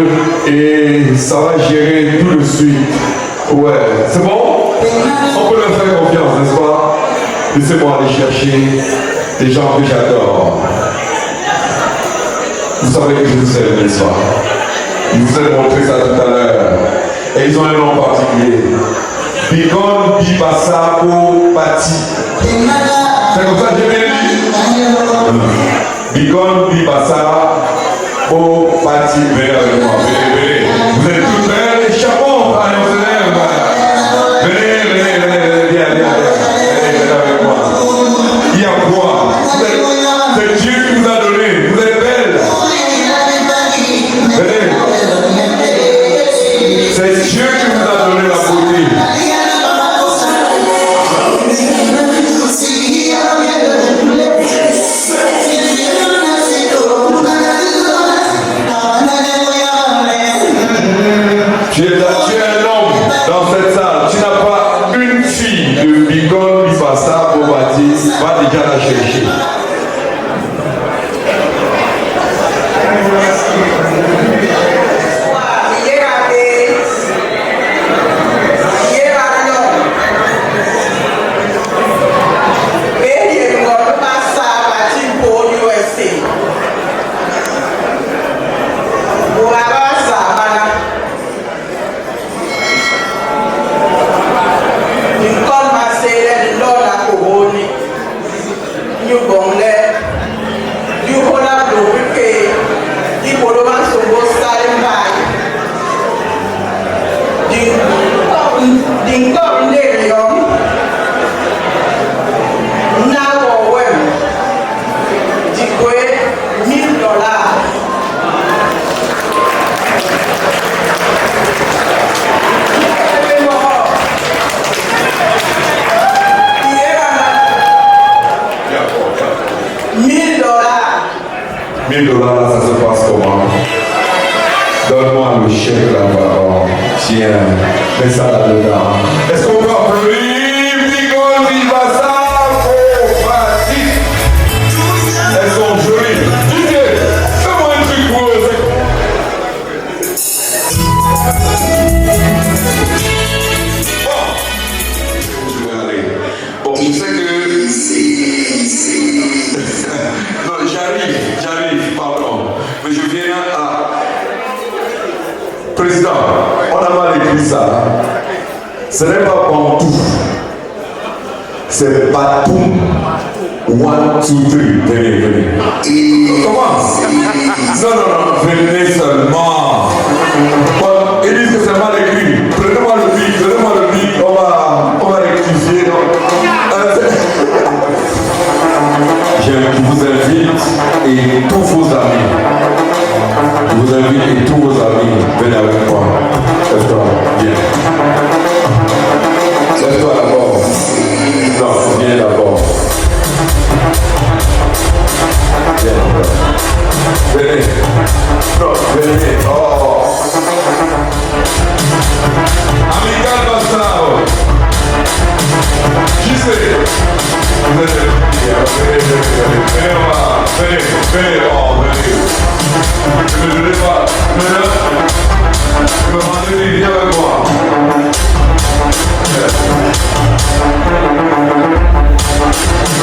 et ça va gérer tout de suite. Ouais, c'est bon? On peut leur faire confiance, n'est-ce pas? Laissez-moi aller chercher des gens que j'adore. Vous savez que je vous aime, n'est-ce pas? Je vous ai montré ça tout à l'heure. Et ils ont un nom particulier. Bigon Bibasabo Pati. C'est comme ça que j'ai bien dit. Bigon Bibasabo Pati. Venez avec moi. Venez. Vous êtes tous belles les chapeaux. Allez, on se lève. Venez. Viens avec moi. Il y a quoi? C'est Dieu qui vous a donné. Vous êtes belles. Venez. C'est Dieu qui vous a donné la beauté. Tu es un homme dans cette salle. Tu n'as pas une fille de Bigon Bibasa Bobati. Va déjà la chercher. $1000, ça se passe comment? Donne-moi le chèque là-bas. Oh, tiens, mets ça là-dedans. Est-ce qu'on peut applaudir? Bigol, viva ça! Oh, vas-y! Elles sont jolies. DJ, fais-moi un truc pour eux. Bon, je sais que... non, j'arrive, pardon. Mais je viens à... Président, on a mal écrit ça. Ce n'est pas Bantou. C'est Batoum. 1, 2, 3. Venez. Comment? Non, venez seulement. Bon, ils disent que c'est mal écrit. Prenez-moi le bic. On va rectifier. Je vous invite et tous vos amis. Venez avec moi. Lève-toi, viens. Lève-toi d'abord. Non, viens d'abord. Viens d'abord. Venez. Non, venez. Oh. Amical Bassao. Qui c'est? Venez. Je ne l'ai pas. Je me rendais viens avec moi.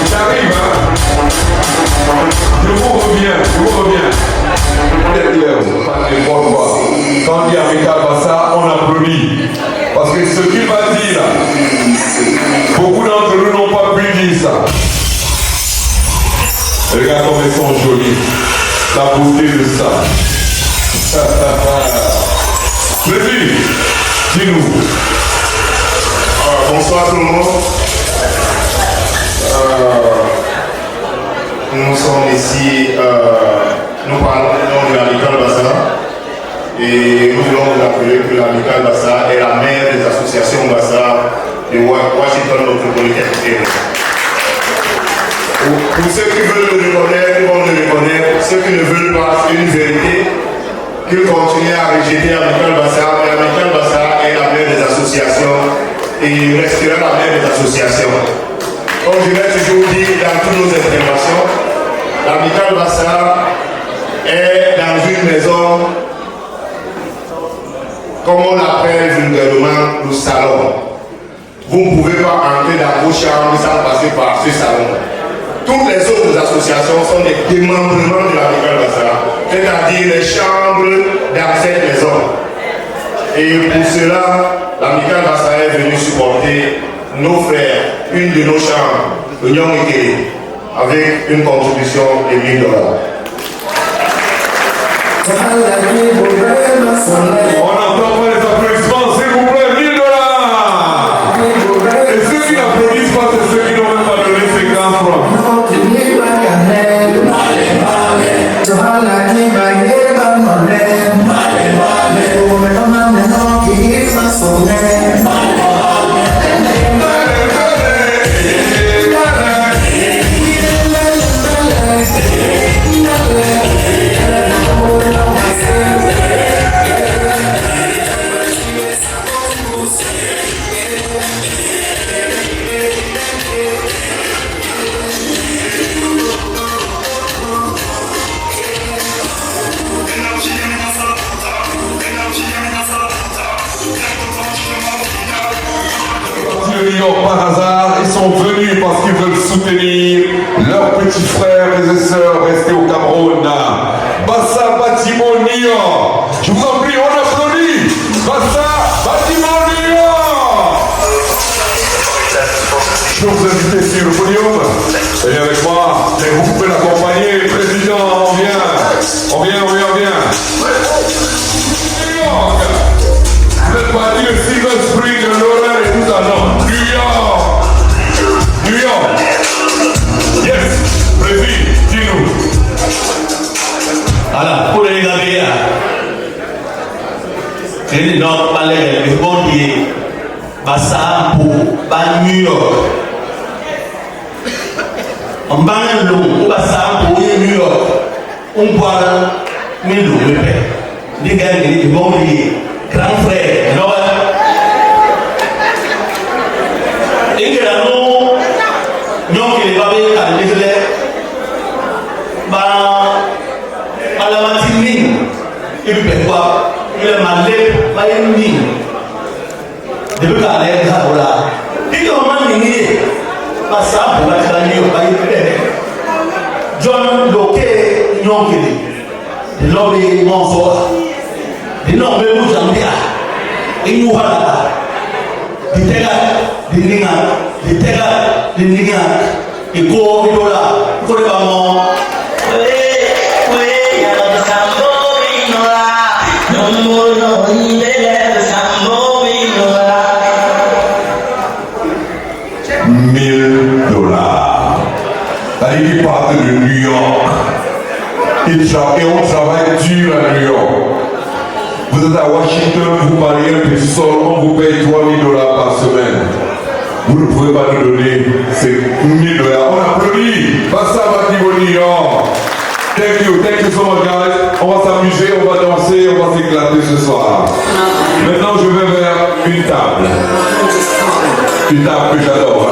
J'arrive, hein. Je vous reviens. Quand on dit Amical Bassa, on applaudit. Parce que ce qu'il va dire là, beaucoup d'entre nous n'ont pas pu dire ça. Regarde comme ils sont jolis. La beauté de ça. Vas-y, dis-nous. Bonsoir tout le monde. Nous sommes ici, nous parlons de l'Amical Bassa et nous voulons vous rappeler que l'Amical Bassa est la mère des associations Bassa de Washington Metropolitan Area. Pour ceux qui veulent le reconnaître, ils vont le reconnaître. Ceux qui ne veulent pas, c'est une vérité. Qu'ils continuent à rejeter Amical Bassa. Mais Amical Bassa est la mère des associations et il restera la mère des associations. Comme je l'ai toujours dit dans toutes nos interventions, l'Amical Bassa est dans une maison, comme on l'appelle vulgairement, le salon. Vous ne pouvez pas entrer dans vos chambres sans passer par ce salon. Toutes les autres associations sont des démembrements de l'Amical Bassa, c'est-à-dire les chambres dans cette maison. Et pour cela, l'Amical Bassa est venu supporter nos frères, une de nos chambres, le Nyon Ekele, avec une contribution de $1000. On n'entend pas les applaudissements, s'il vous plaît, $1000. Et ceux qui n'applaudissent pas, c'est ceux qui n'ont même pas donné ces grands francs. Par hasard, ils sont venus parce qu'ils veulent soutenir leurs petits frères et sœurs restés au Cameroun. Bassa Bâtiment Nion. Je vous en prie, on applaudit. Bassa Bâtiment Nion. Je peux vous inviter sur le podium. Venez avec moi. Et vous pouvez l'accompagner. Président, on vient. On vient. New York. Vous êtes parti de Silver Spring, de Laurel et tout ça, non. New York. Yes. Président, dis-nous. Voilà, pour les gars, c'est notre palais, le bon Dieu, Bassa pour New York. On va le Bassa pour New York. on voit mille loups, des gars, des bons, des grands frères, non? Et que là, nous qui les babés, à l'église, à la matinée, il peut quoi? Il est malade, il est mine. Depuis qu'elle est là, il est vraiment mine. Pas ça, pour la travailler, John Loke Nyongili, the lobby Monsoa, the lobby Muzambia, in Yuhana, the Tega, the Ninga, the Tega, the Ninga, the Go Yola, Koribamo. Il part de New York et on travaille dur à New York. Vous êtes à Washington, vous pariez un petit sol, on vous paye $3 000 par semaine. Vous ne pouvez pas nous donner ces $1 000. On applaudit. Passe à Mathieu New York. Thank you so much guys. On va s'amuser, on va danser, on va s'éclater ce soir. Maintenant je vais vers une table. Une table que j'adore.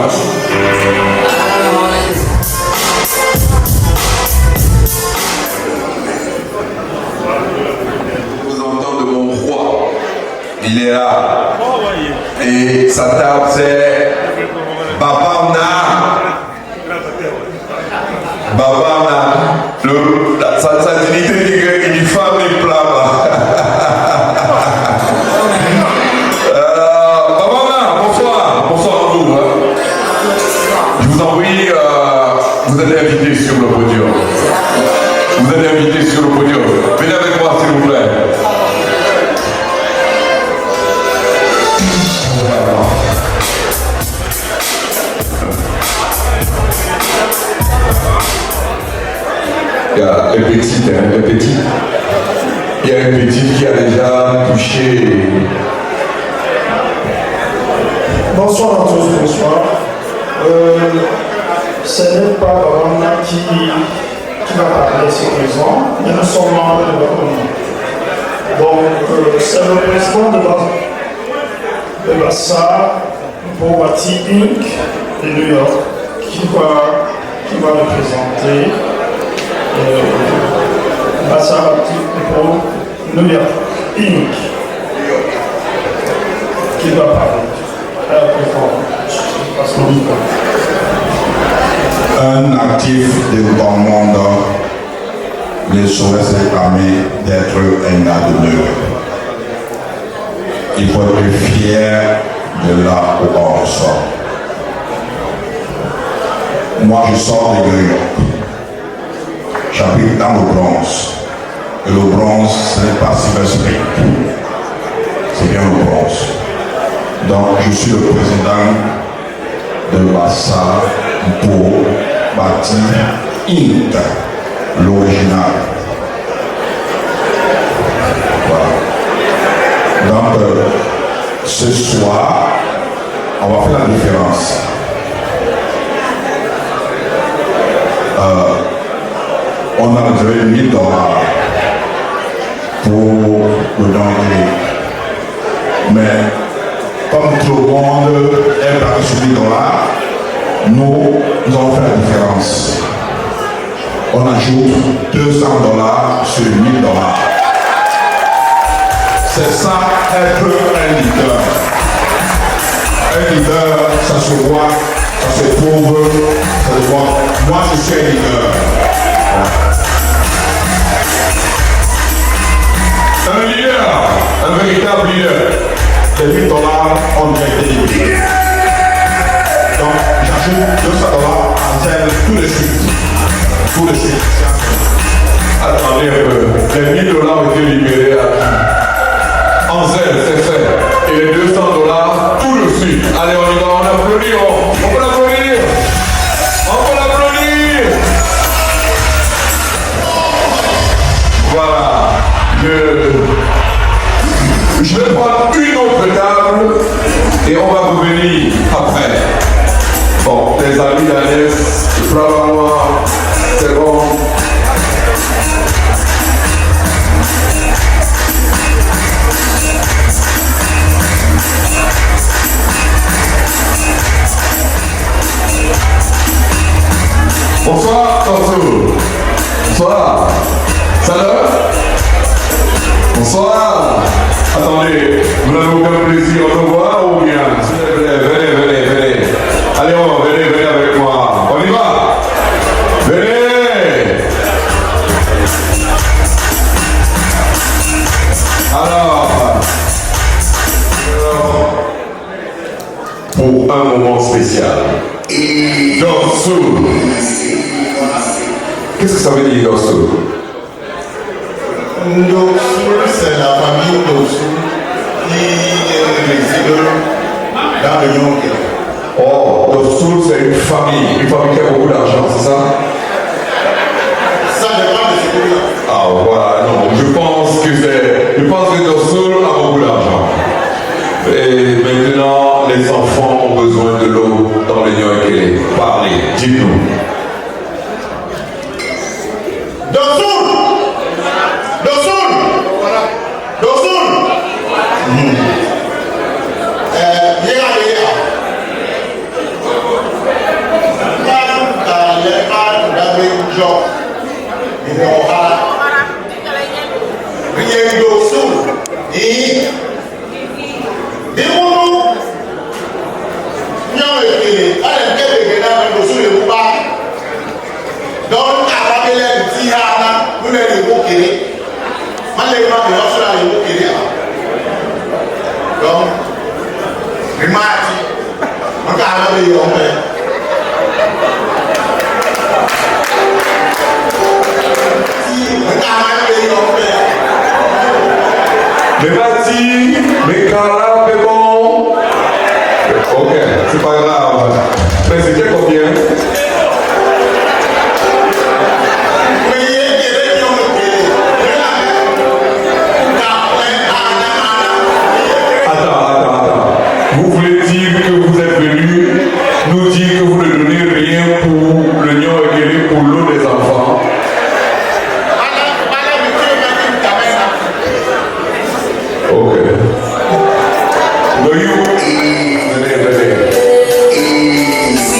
Il est là. Et sa table c'est Babana. Sa dignité dit femme et plat. Babana, bonsoir. Bonsoir à vous. Je vous en prie, vous êtes invité sur le podium. Venez avec moi s'il vous plaît. Il y a un petit. Il y a un petit qui a déjà touché. Bonsoir à tous, bonsoir. Ce n'est pas Babana qui va parler ici présent, mais nous sommes membres de la commune. Donc, c'est le président de Bassa Bobati Inc. de New York qui va représenter Bassa Bobati pour New York Inc. qui va parler. Un actif de grand monde ne saurait se réclamer d'être un gars de New York. Il faut être fier de là où on sort. Moi, je sors de New York. J'habite dans le Bronx. Et le Bronx, ce n'est pas Silver Spring. C'est bien le Bronx. Donc, je suis le président de Bassa Bobati Inc., l'original. Voilà. Donc, ce soir, on va faire la différence. On a réservé $1 000 pour le donner. Mais comme tout le monde est parti sur $1 000, nous allons faire la différence. On ajoute $200 sur $1 000. C'est ça être un leader. Un leader, ça se voit, ça se trouve, ça se voit. Moi, je suis un leader. Un leader, un véritable leader. Les $1 000 ont déjà été libérés. Donc, j'ajoute $200 en zèle tout de suite. Tout de suite. Attendez un peu. Les $1 000 ont été libérés en zèle, c'est fait. Et les $200 tout de suite. Allez, on y va, on applaudit. On peut l'applaudir. On peut l'applaudir. Voilà. Je vais prendre une autre table et on va revenir après. Bon, tes amis d'Agnès, probablement, c'est bon. Bonsoir, Tansoul. Bonsoir. Salut. Bonsoir. Attendez, vous n'avez aucun plaisir de nous voir ou bien? S'il vous plaît, venez. Allez, venez avec moi. On y va. Venez. Alors, pour un moment spécial, Tansoul. Qu'est-ce que ça veut dire, Tansoul? Tansoul, c'est la famille Tansoul qui réside dans le Nyon Kélé. Oh, Tansoul, c'est une famille qui a beaucoup d'argent, c'est ça? Ça dépend de ce que vous avez. Ah, voilà, non, je pense que Tansoul a beaucoup d'argent. Et maintenant, les enfants ont besoin de l'eau dans le Nyon Kélé. Parlez, dites-nous. Mais vas-y, mais Carla, c'est bon. Ok, c'est pas grave. Mais c'était combien? Attends. Vous voulez dire que vous êtes venu nous dire que vous ne donnez rien pour le Nyon Kélé, pour l'eau des enfants? Ok. Venez.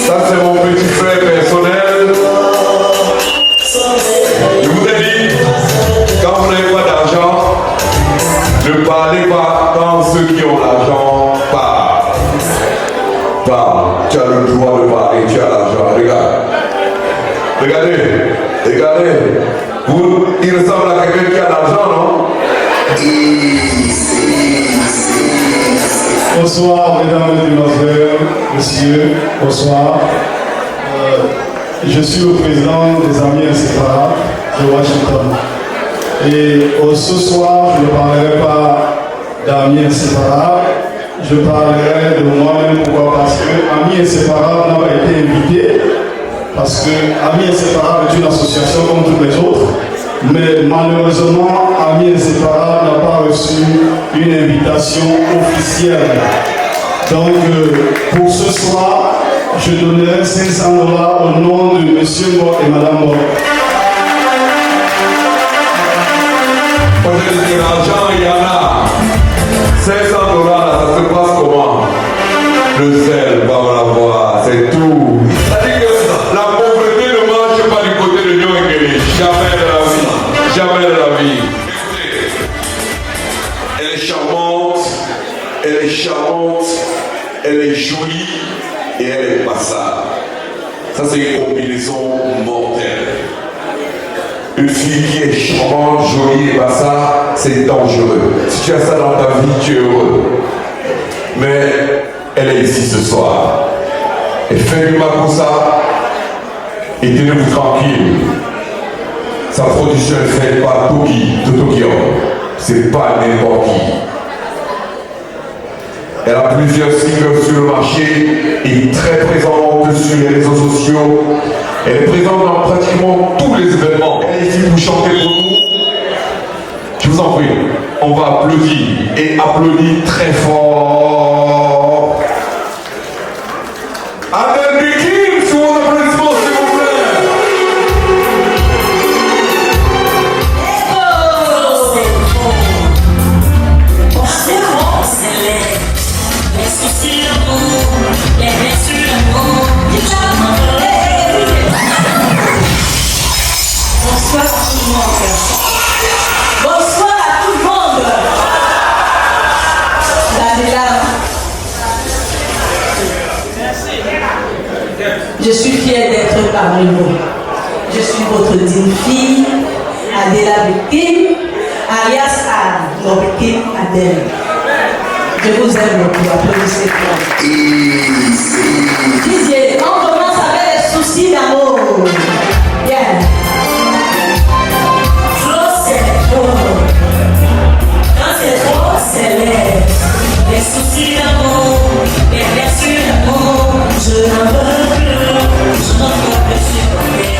Ça, c'est mon petit frère personnel. Je vous ai dit, quand vous n'avez pas d'argent, ne parlez pas quand ceux qui ont l'argent parlent. Tu as le droit de parler, tu as l'argent. Regardez. Il ressemble à quelqu'un qui a l'argent, non? Bonsoir, mesdames et messieurs, messieurs, bonsoir. Je suis le président des Amis Inséparables de Washington. Et ce soir, je ne parlerai pas d'Amis Inséparables, je parlerai de moi-même. Pourquoi? Parce que Amis Inséparables n'a pas été invité, parce que Amis Inséparables est une association comme toutes les autres. Mais malheureusement, Amis Inséparables n'a pas reçu une invitation officielle. Donc, pour ce soir, je donnerai 500 $ au nom de M. Mok et Mme Mok. L'argent, il y en a. 500 $, ça se passe comment? Le sel, va l'avoir, c'est tout. C'est-à-dire que la pauvreté ne marche pas du côté de Nyon Kélé. Jamais de la vie. Jamais de la vie. Elle est charmante, elle est jolie et elle est passable. Ça, c'est une combinaison mortelle. Une fille qui est charmante, jolie et passable, c'est dangereux. Si tu as ça dans ta vie, tu es heureux. Mais elle est ici ce soir. Elle fait du Makossa et tenez-vous tranquille. Sa production est faite par Toki de Tokyo. C'est pas n'importe qui. Elle a plusieurs singles sur le marché et très présente sur les réseaux sociaux. Elle est présente dans pratiquement tous les événements. Elle est ici pour chanter pour nous. Je vous en prie, on va applaudir et applaudir très fort. Adèle Bikin, sous vos applaudissements, s'il vous plaît. Les Je suis fière d'être parmi vous. Je suis votre digne fille, Adela Victime, alias Anne, Victime Adèle. Je vous aime beaucoup, applaudissez-moi. Didier, on commence avec les soucis d'amour. Bien. Trop c'est trop. Quand c'est trop, c'est laid. Les soucis d'amour, les blessures d'amour, je n'en veux plus, je n'en peux plus supporter.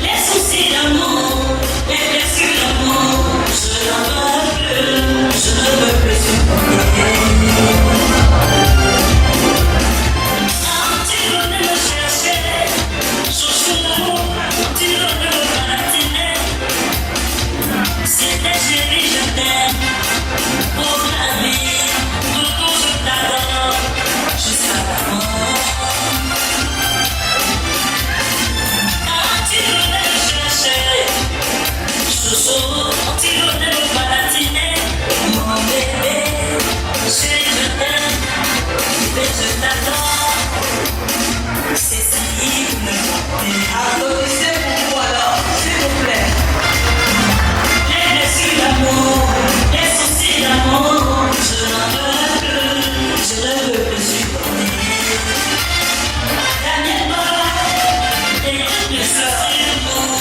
Les soucis d'amour, les blessures d'amour, je n'en veux plus, je ne peux plus supporter. Tu venais me chercher, chouchou d'amour, tu venais me baratiner. C'était chérie, je t'aime, pour la vie, beaucoup je t'adore, jusqu'à la mort. Tu venais me chercher, chouchou, tu venais me baratiner. Mon bébé, chérie, je t'aime, et je t'adore. C'est ça qui me fait. Applaudissez pour moi alors, s'il vous plaît. Les blessures d'amour, les soucis d'amour, je n'en veux plus, je ne veux plus supporter. Daniel Mola, les blessures d'amour,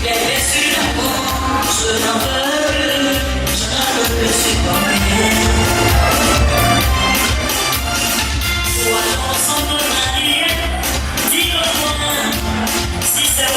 les blessures d'amour, je n'en veux plus, je n'en veux plus supporter. Ou alors on s'en peut marier, dis-le-moi, si c'est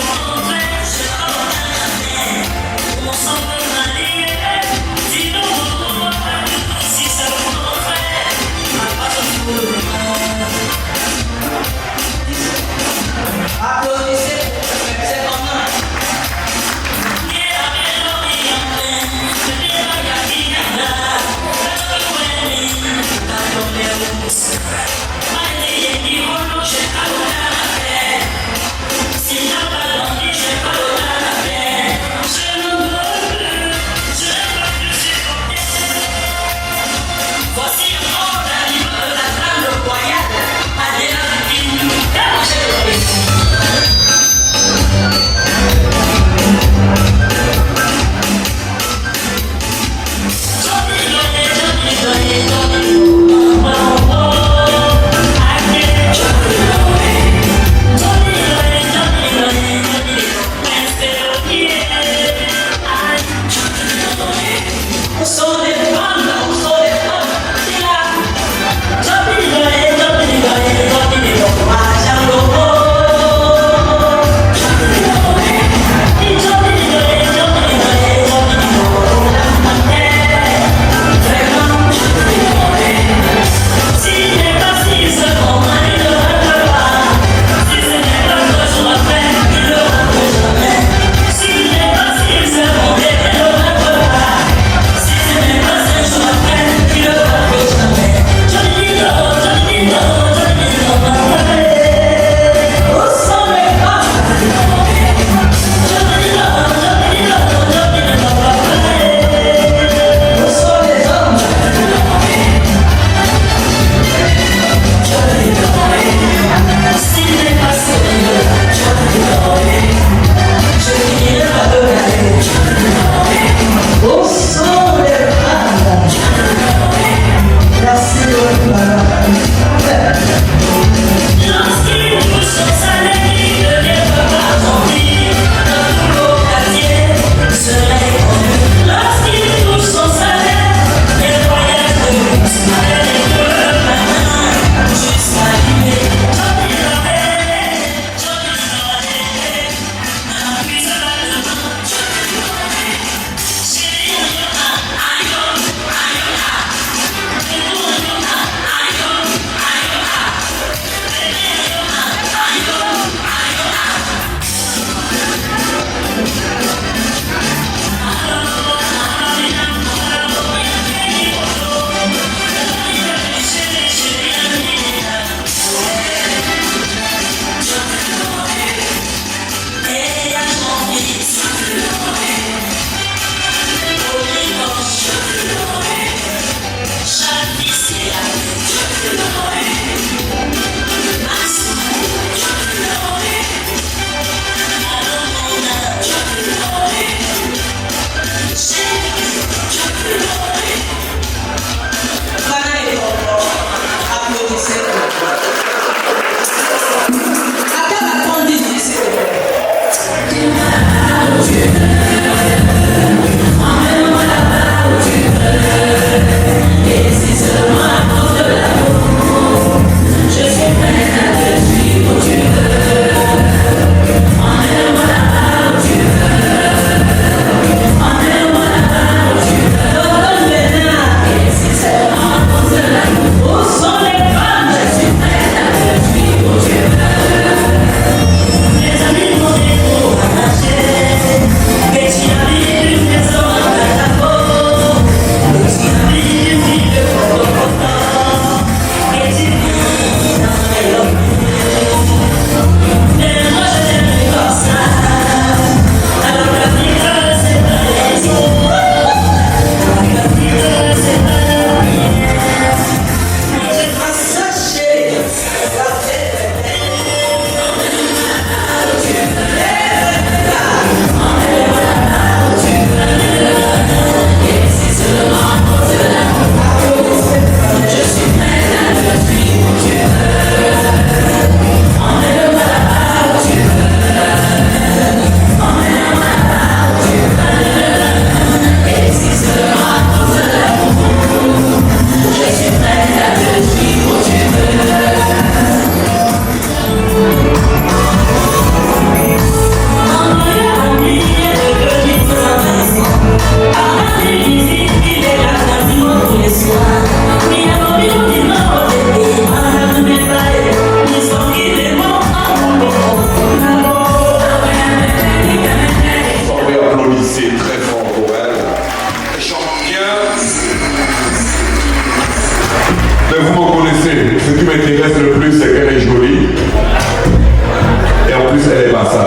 c'est pas ça.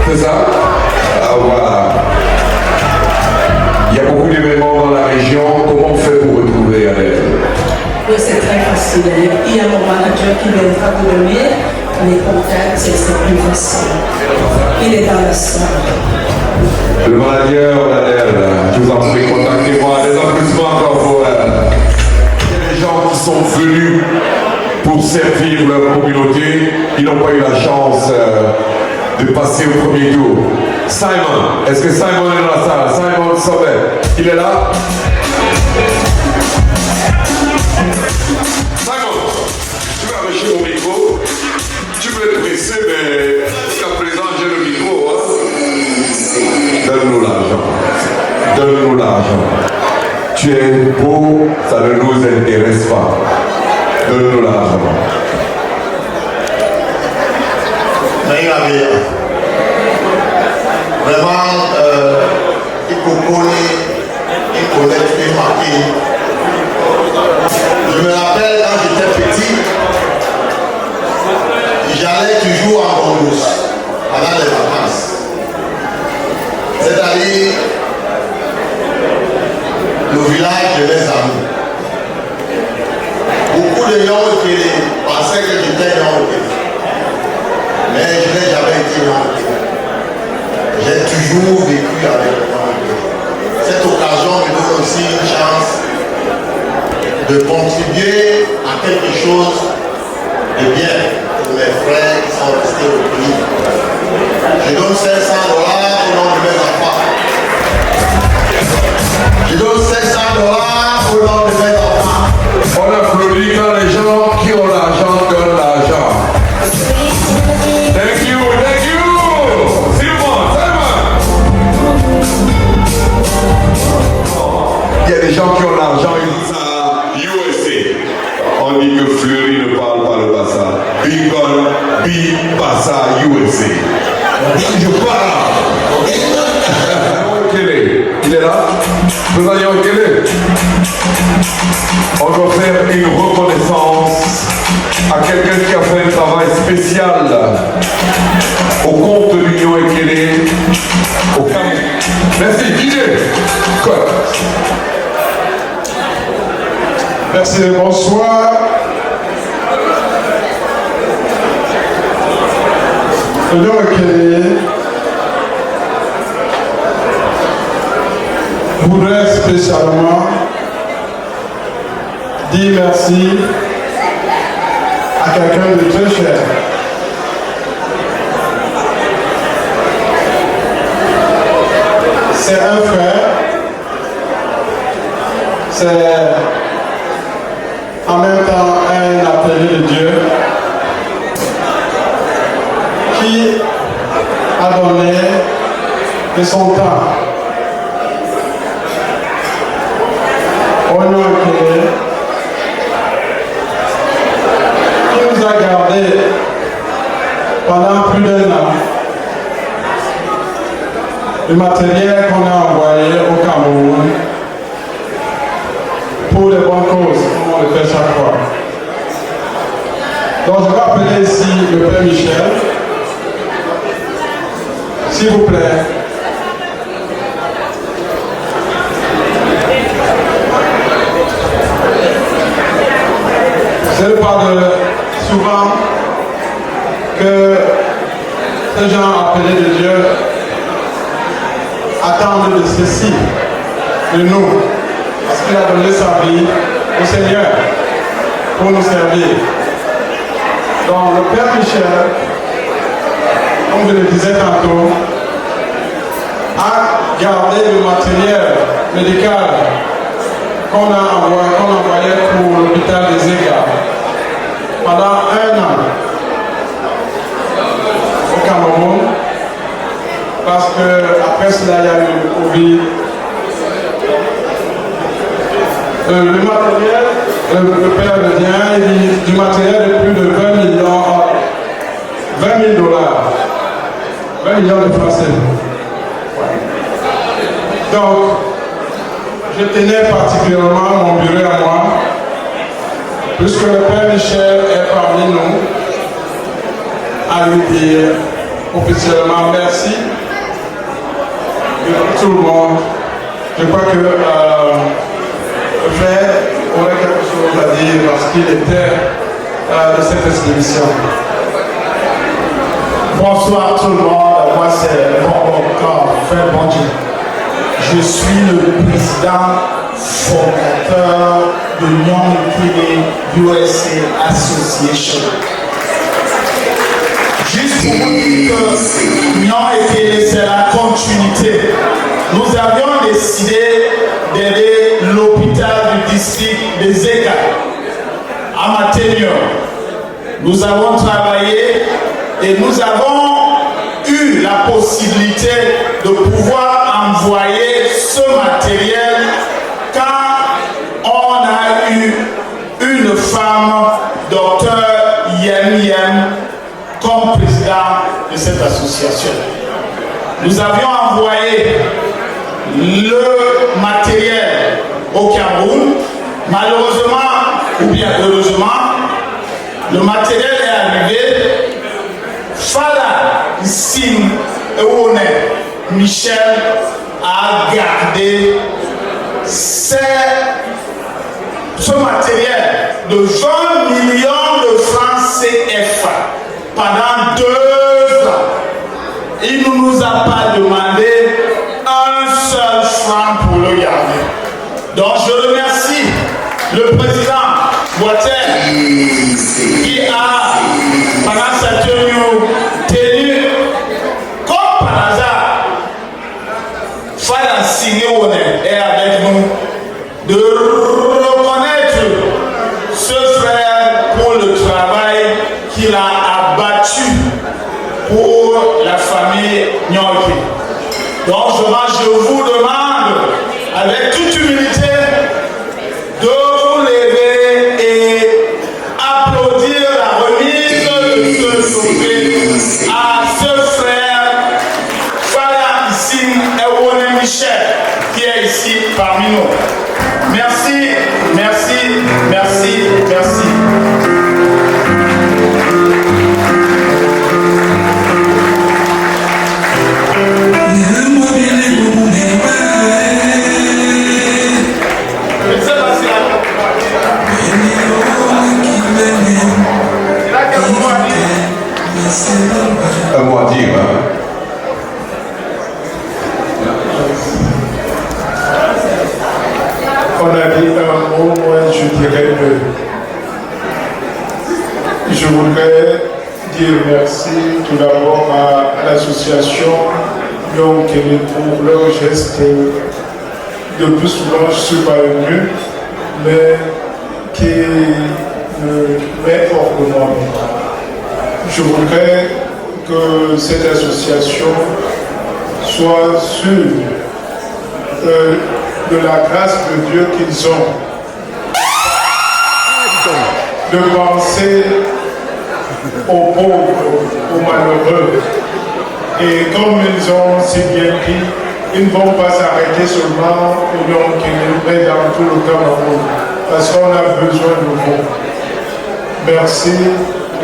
C'est ça? Ah voilà. Il y a beaucoup d'événements dans la région. Comment on fait pour retrouver Adèle? Oui, c'est très facile. Il y a mon manager qui viendra vous donner les contacts, c'est plus facile. Il est dans la salle. Le manager d'Adèle, je vous en prie, contactez-moi. Des applaudissements encore pour elle. Il y a des gens qui sont venus pour servir leur communauté, ils n'ont pas eu la chance de passer au premier tour. Simon, est-ce que Simon est dans la salle? Simon Sommet, il est là? Simon, tu vas arracher mon micro. Tu peux être pressé, mais jusqu'à présent, j'ai le micro. Hein? Donne-nous l'argent. Donne-nous l'argent. Tu es beau, ça ne nous intéresse pas. Donne-nous l'argent. Vraiment, il connaît une marquée. Je me rappelle quand j'étais petit, j'allais toujours en Bongos pendant les vacances. C'est-à-dire le village de mes amis. Beaucoup de gens qui pensaient que j'étais non, mais je n'ai jamais été non. J'ai toujours vécu avec non. Cette occasion me donne aussi une chance de contribuer à quelque chose de bien pour mes frères qui sont restés au pays. Je donne $500 au nom de mes enfants. Je donne $500 au nom de mes enfants. On applaudit quand les gens qui ont l'argent donnent l'argent. Thank you, thank you. Simon. Il y a des gens qui ont l'argent, ils disent ça USA. On dit que Fleury ne parle pas le Bassa. Bingon, Bassa, USA. Je parle. Il est là? Vous allez en quel? On doit faire une reconnaissance à quelqu'un qui a fait un travail spécial au compte de l'Union Ekele, au Cameroun. Merci, DJ. Quoi? Merci, bonsoir. L'Union Ekele voudrais spécialement dire merci à quelqu'un de très cher. C'est un frère, c'est en même temps un appelé de Dieu qui a donné de son temps qui nous a gardés pendant plus d'1 an. Le matériel qu'on a envoyé au Cameroun pour les bonnes causes, comme on le fait chaque fois. Donc je vais appeler ici le Père Michel. S'il vous plaît. Je parle souvent que ces gens appelés de Dieu attendent de ceci, de nous, parce qu'il a donné sa vie au Seigneur pour nous servir. Donc le Père Michel, comme je le disais tantôt, a gardé le matériel médical qu'on envoyait pour l'hôpital des Égards pendant 1 an au Cameroun, parce qu'après cela il y a eu le Covid. Le matériel, le père de Dien, il dit du matériel de plus de 20 millions, 20 000 $, 20 millions de francs CFA. Donc, je tenais particulièrement mon bureau à moi, puisque le Père Michel est parmi nous, à lui dire officiellement merci de tout le monde. Je crois que Fred aurait quelque chose à dire parce qu'il était de cette expédition. Bonsoir tout le monde, moi c'est encore Fred Bondier. Je suis le président fondateur de Nyon Ekele USA Association. Juste pour vous dire que Nyon Ekele c'est la continuité. Nous avions décidé d'aider l'hôpital du district de Zeka à Matenio. Nous avons travaillé et nous avons eu la possibilité de pouvoir envoyer ce matériel quand on a eu une femme, docteur Yem, comme président de cette association. Nous avions envoyé le matériel au Cameroun. Malheureusement, ou bien heureusement, le matériel est arrivé. Fala Sim Ewone Michel a gardé ce matériel de 20 millions de francs CFA pendant 2 ans. Il ne nous a pas demandé un seul franc pour le garder. Donc je remercie le président Boiter qui a, pendant cette réunion, tenu, comme par hasard, Fala Sinéone est avec nous, de reconnaître ce frère pour le travail qu'il a abattu pour la famille Nyon-Ekele. Donc je vous demande, avec toute humilité, de vous lever et applaudir la remise de ce trophée à ce frère Fala Sim Ewone Michel qui est ici parmi nous. Merci, merci, merci, merci. Un mot à dire. On a dit un mot, moi je dirais deux. Je voudrais dire merci tout d'abord à l'association Nyon Ekele pour leur geste. De plus souvent, je ne suis pas venu, mais qui me met hors de moi. Je voudrais que cette association soit sûre de la grâce de Dieu qu'ils ont, de penser aux pauvres, aux malheureux. Et comme ils ont si bien dit, ils ne vont pas s'arrêter seulement au Nyon Ekele, mais dans tout le Cameroun, parce qu'on a besoin de vous. Merci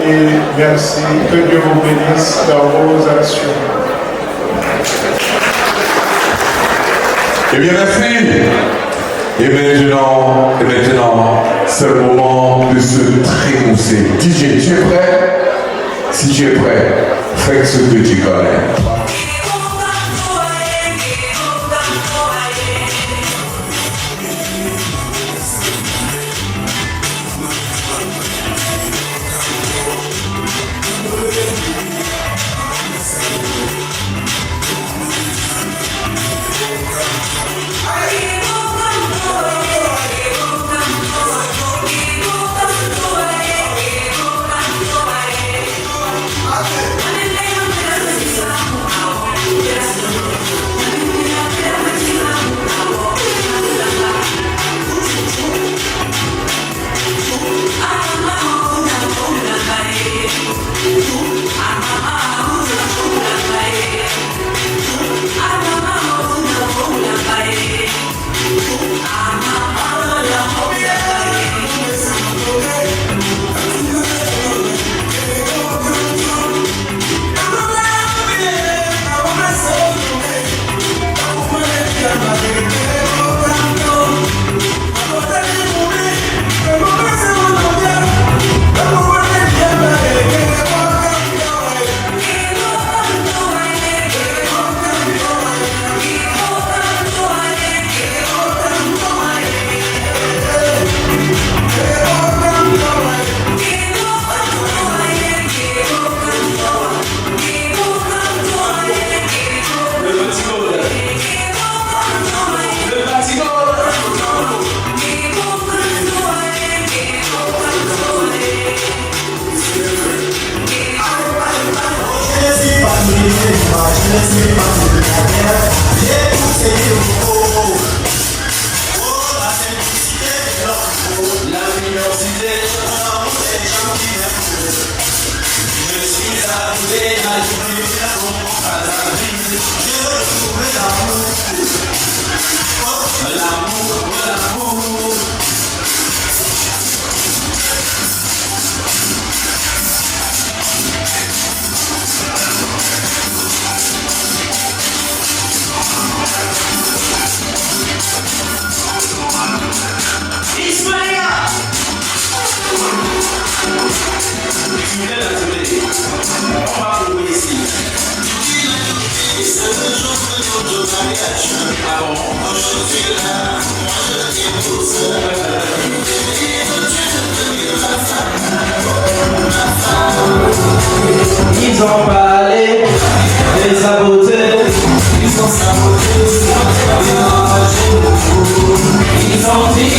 et merci. Que Dieu vous bénisse dans vos actions. Eh bien, merci. Et maintenant, c'est le moment de se trémousser. DJ, tu es prêt? Si tu es prêt, fais ce que tu connais. I'm Ils ont parlé des sabotés, ils sont sabotés, ils ont dit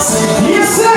c'est qui ça?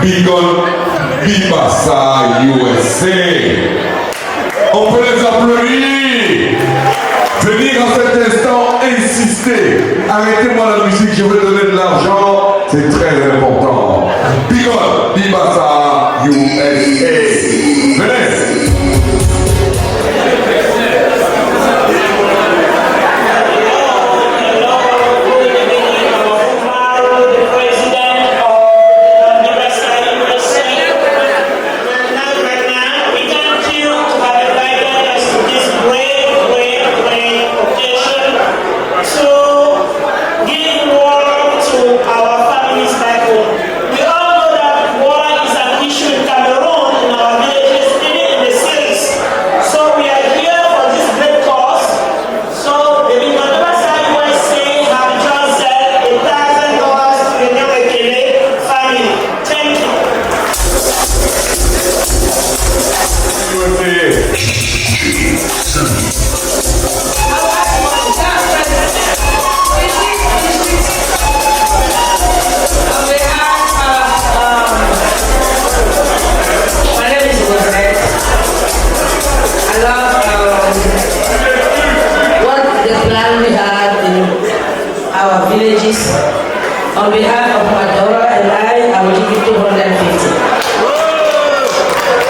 Beacon, Bibassa, USA. On peut les applaudir. Venir en cet instant insister. Arrêtez-moi la musique, je vais donner de l'argent. C'est très important. Beacon, Bibassa, USA. Venez. On behalf of Madora and I will give you $250.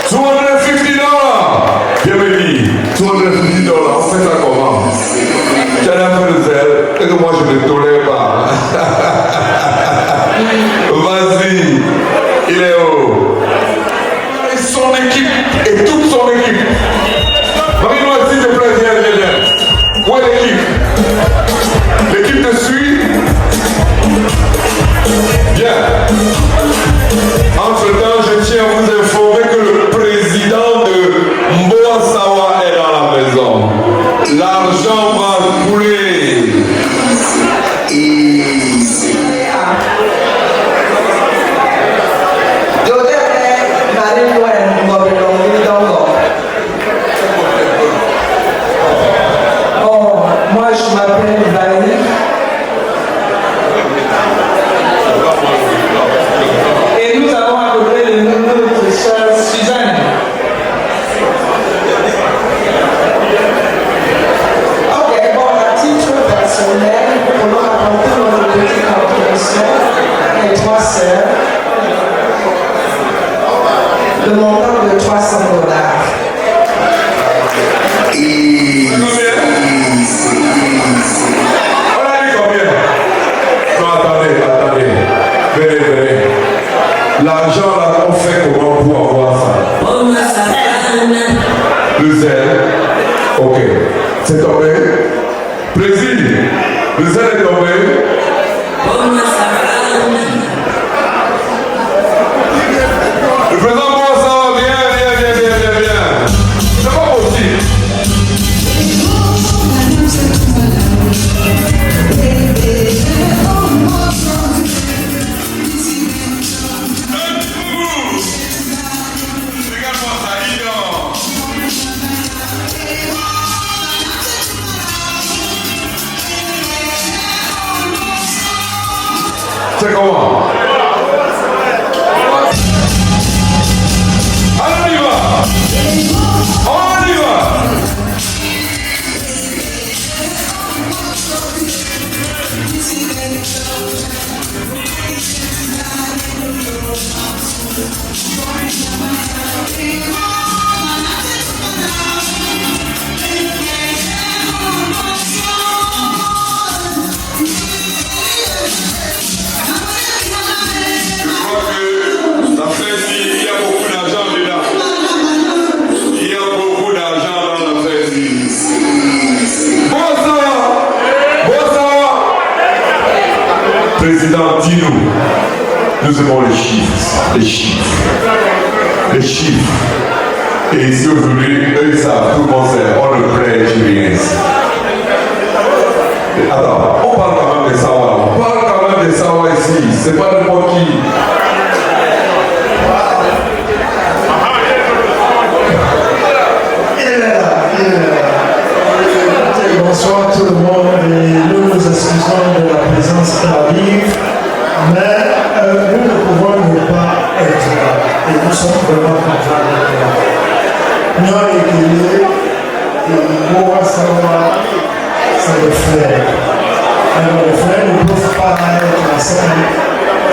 $250. Bienvenue. $250. On fait ça comment? Tu as un peu de zèle et que moi je ne tolère pas. Vas-y. Il est où? Et son équipe et toute son équipe. Marie-moi s'il te plaît, viens. Où est l'équipe? L'équipe te suit. le montant de $300. On a dit combien? Non, attendez. Venez. L'argent là, on fait comment pour avoir ça? Le zèle. Ok. C'est tombé. Président. Le zèle est tombé. Le président Bossa, bien. C'est pas possible. C'est comment? On y va. Président, dis-nous, nous aimons les chiffres. Et ici aujourd'hui, eux ils savent, tout le monde sait, on ne prêche rien ici. Attends, on parle quand même de Sawa ici, c'est pas n'importe qui. Bonsoir tout le monde et nous nous excusons de la présence tardive, mais nous ne pouvons pas être là et nous sommes vraiment contents d'être là. Nous avons écrit et Moua Sawa, c'est le frère. Alors les frères ne peuvent pas être ensemble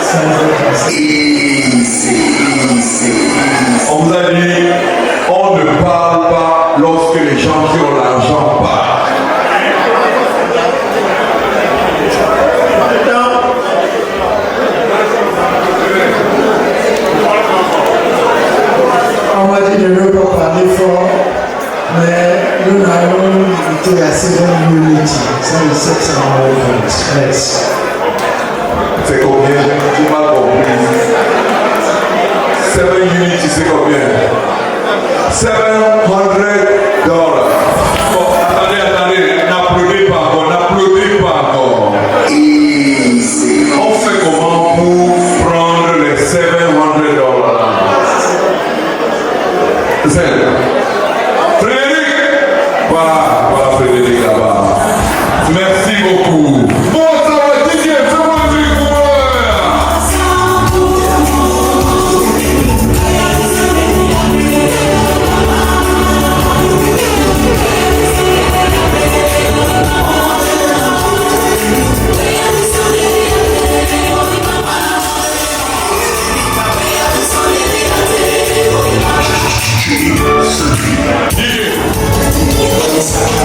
sans être ensemble. On vous a dit, on ne parle pas lorsque les gens qui ont l'argent parlent. On m'a dit de ne pas parler fort, mais nous n'avons été à 7 Unity. Ça, le 700 Express. C'est combien? Tu m'as compris. 7 Unity, c'est combien? $700. Bon, attendez, n'applaudissez pas encore. On fait comment pour prendre les $700? Frédéric, voilà Frédéric là-bas. Merci beaucoup. Bon, ça va, Didier, fais-moi un truc pour moi. Yes.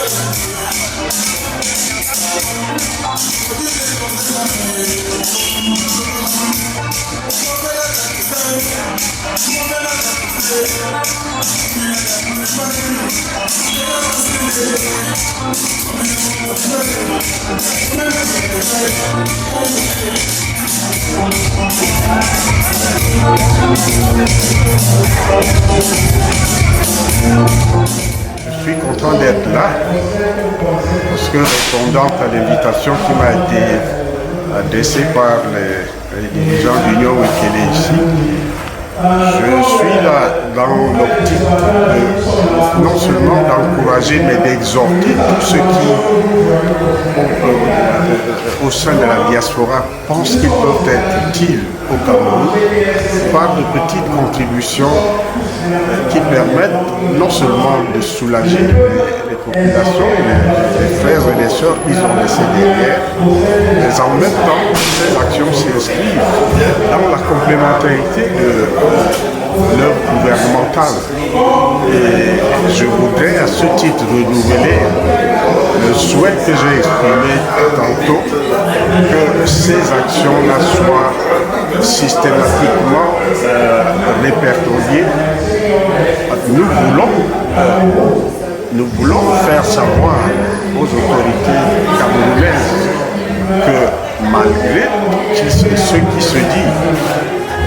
Je suis content d'être là parce que répondant à l'invitation qui m'a été adressée par les dirigeants de l'Union Wikele ici, je suis là dans l'optique non seulement d'encourager mais d'exhorter tous ceux qui, au sein de la diaspora, pensent qu'ils peuvent être utiles au Cameroun par de petites contributions qui permettent non seulement de soulager les populations, les frères et les sœurs qu'ils ont laissés derrière, mais en même temps, ces actions s'inscrivent dans la complémentarité de l'œuvre gouvernementale. Et je voudrais à ce titre renouveler le souhait que j'ai exprimé tantôt, que ces actions-là soient systématiquement répertoriées. Nous voulons faire savoir aux autorités camerounaises que malgré ce qui se dit,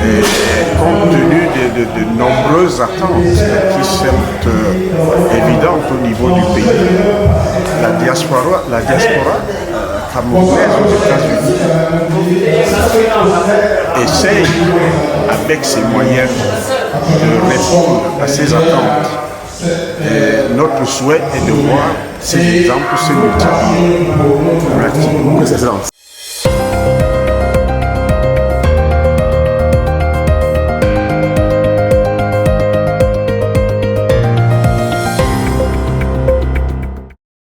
et compte tenu de nombreuses attentes qui sont évidentes au niveau du pays, la diaspora camerounaise aux États-Unis essaye, avec ses moyens, de répondre à ces attentes. Et notre souhait est de voir ces exemples se multiplier. Merci.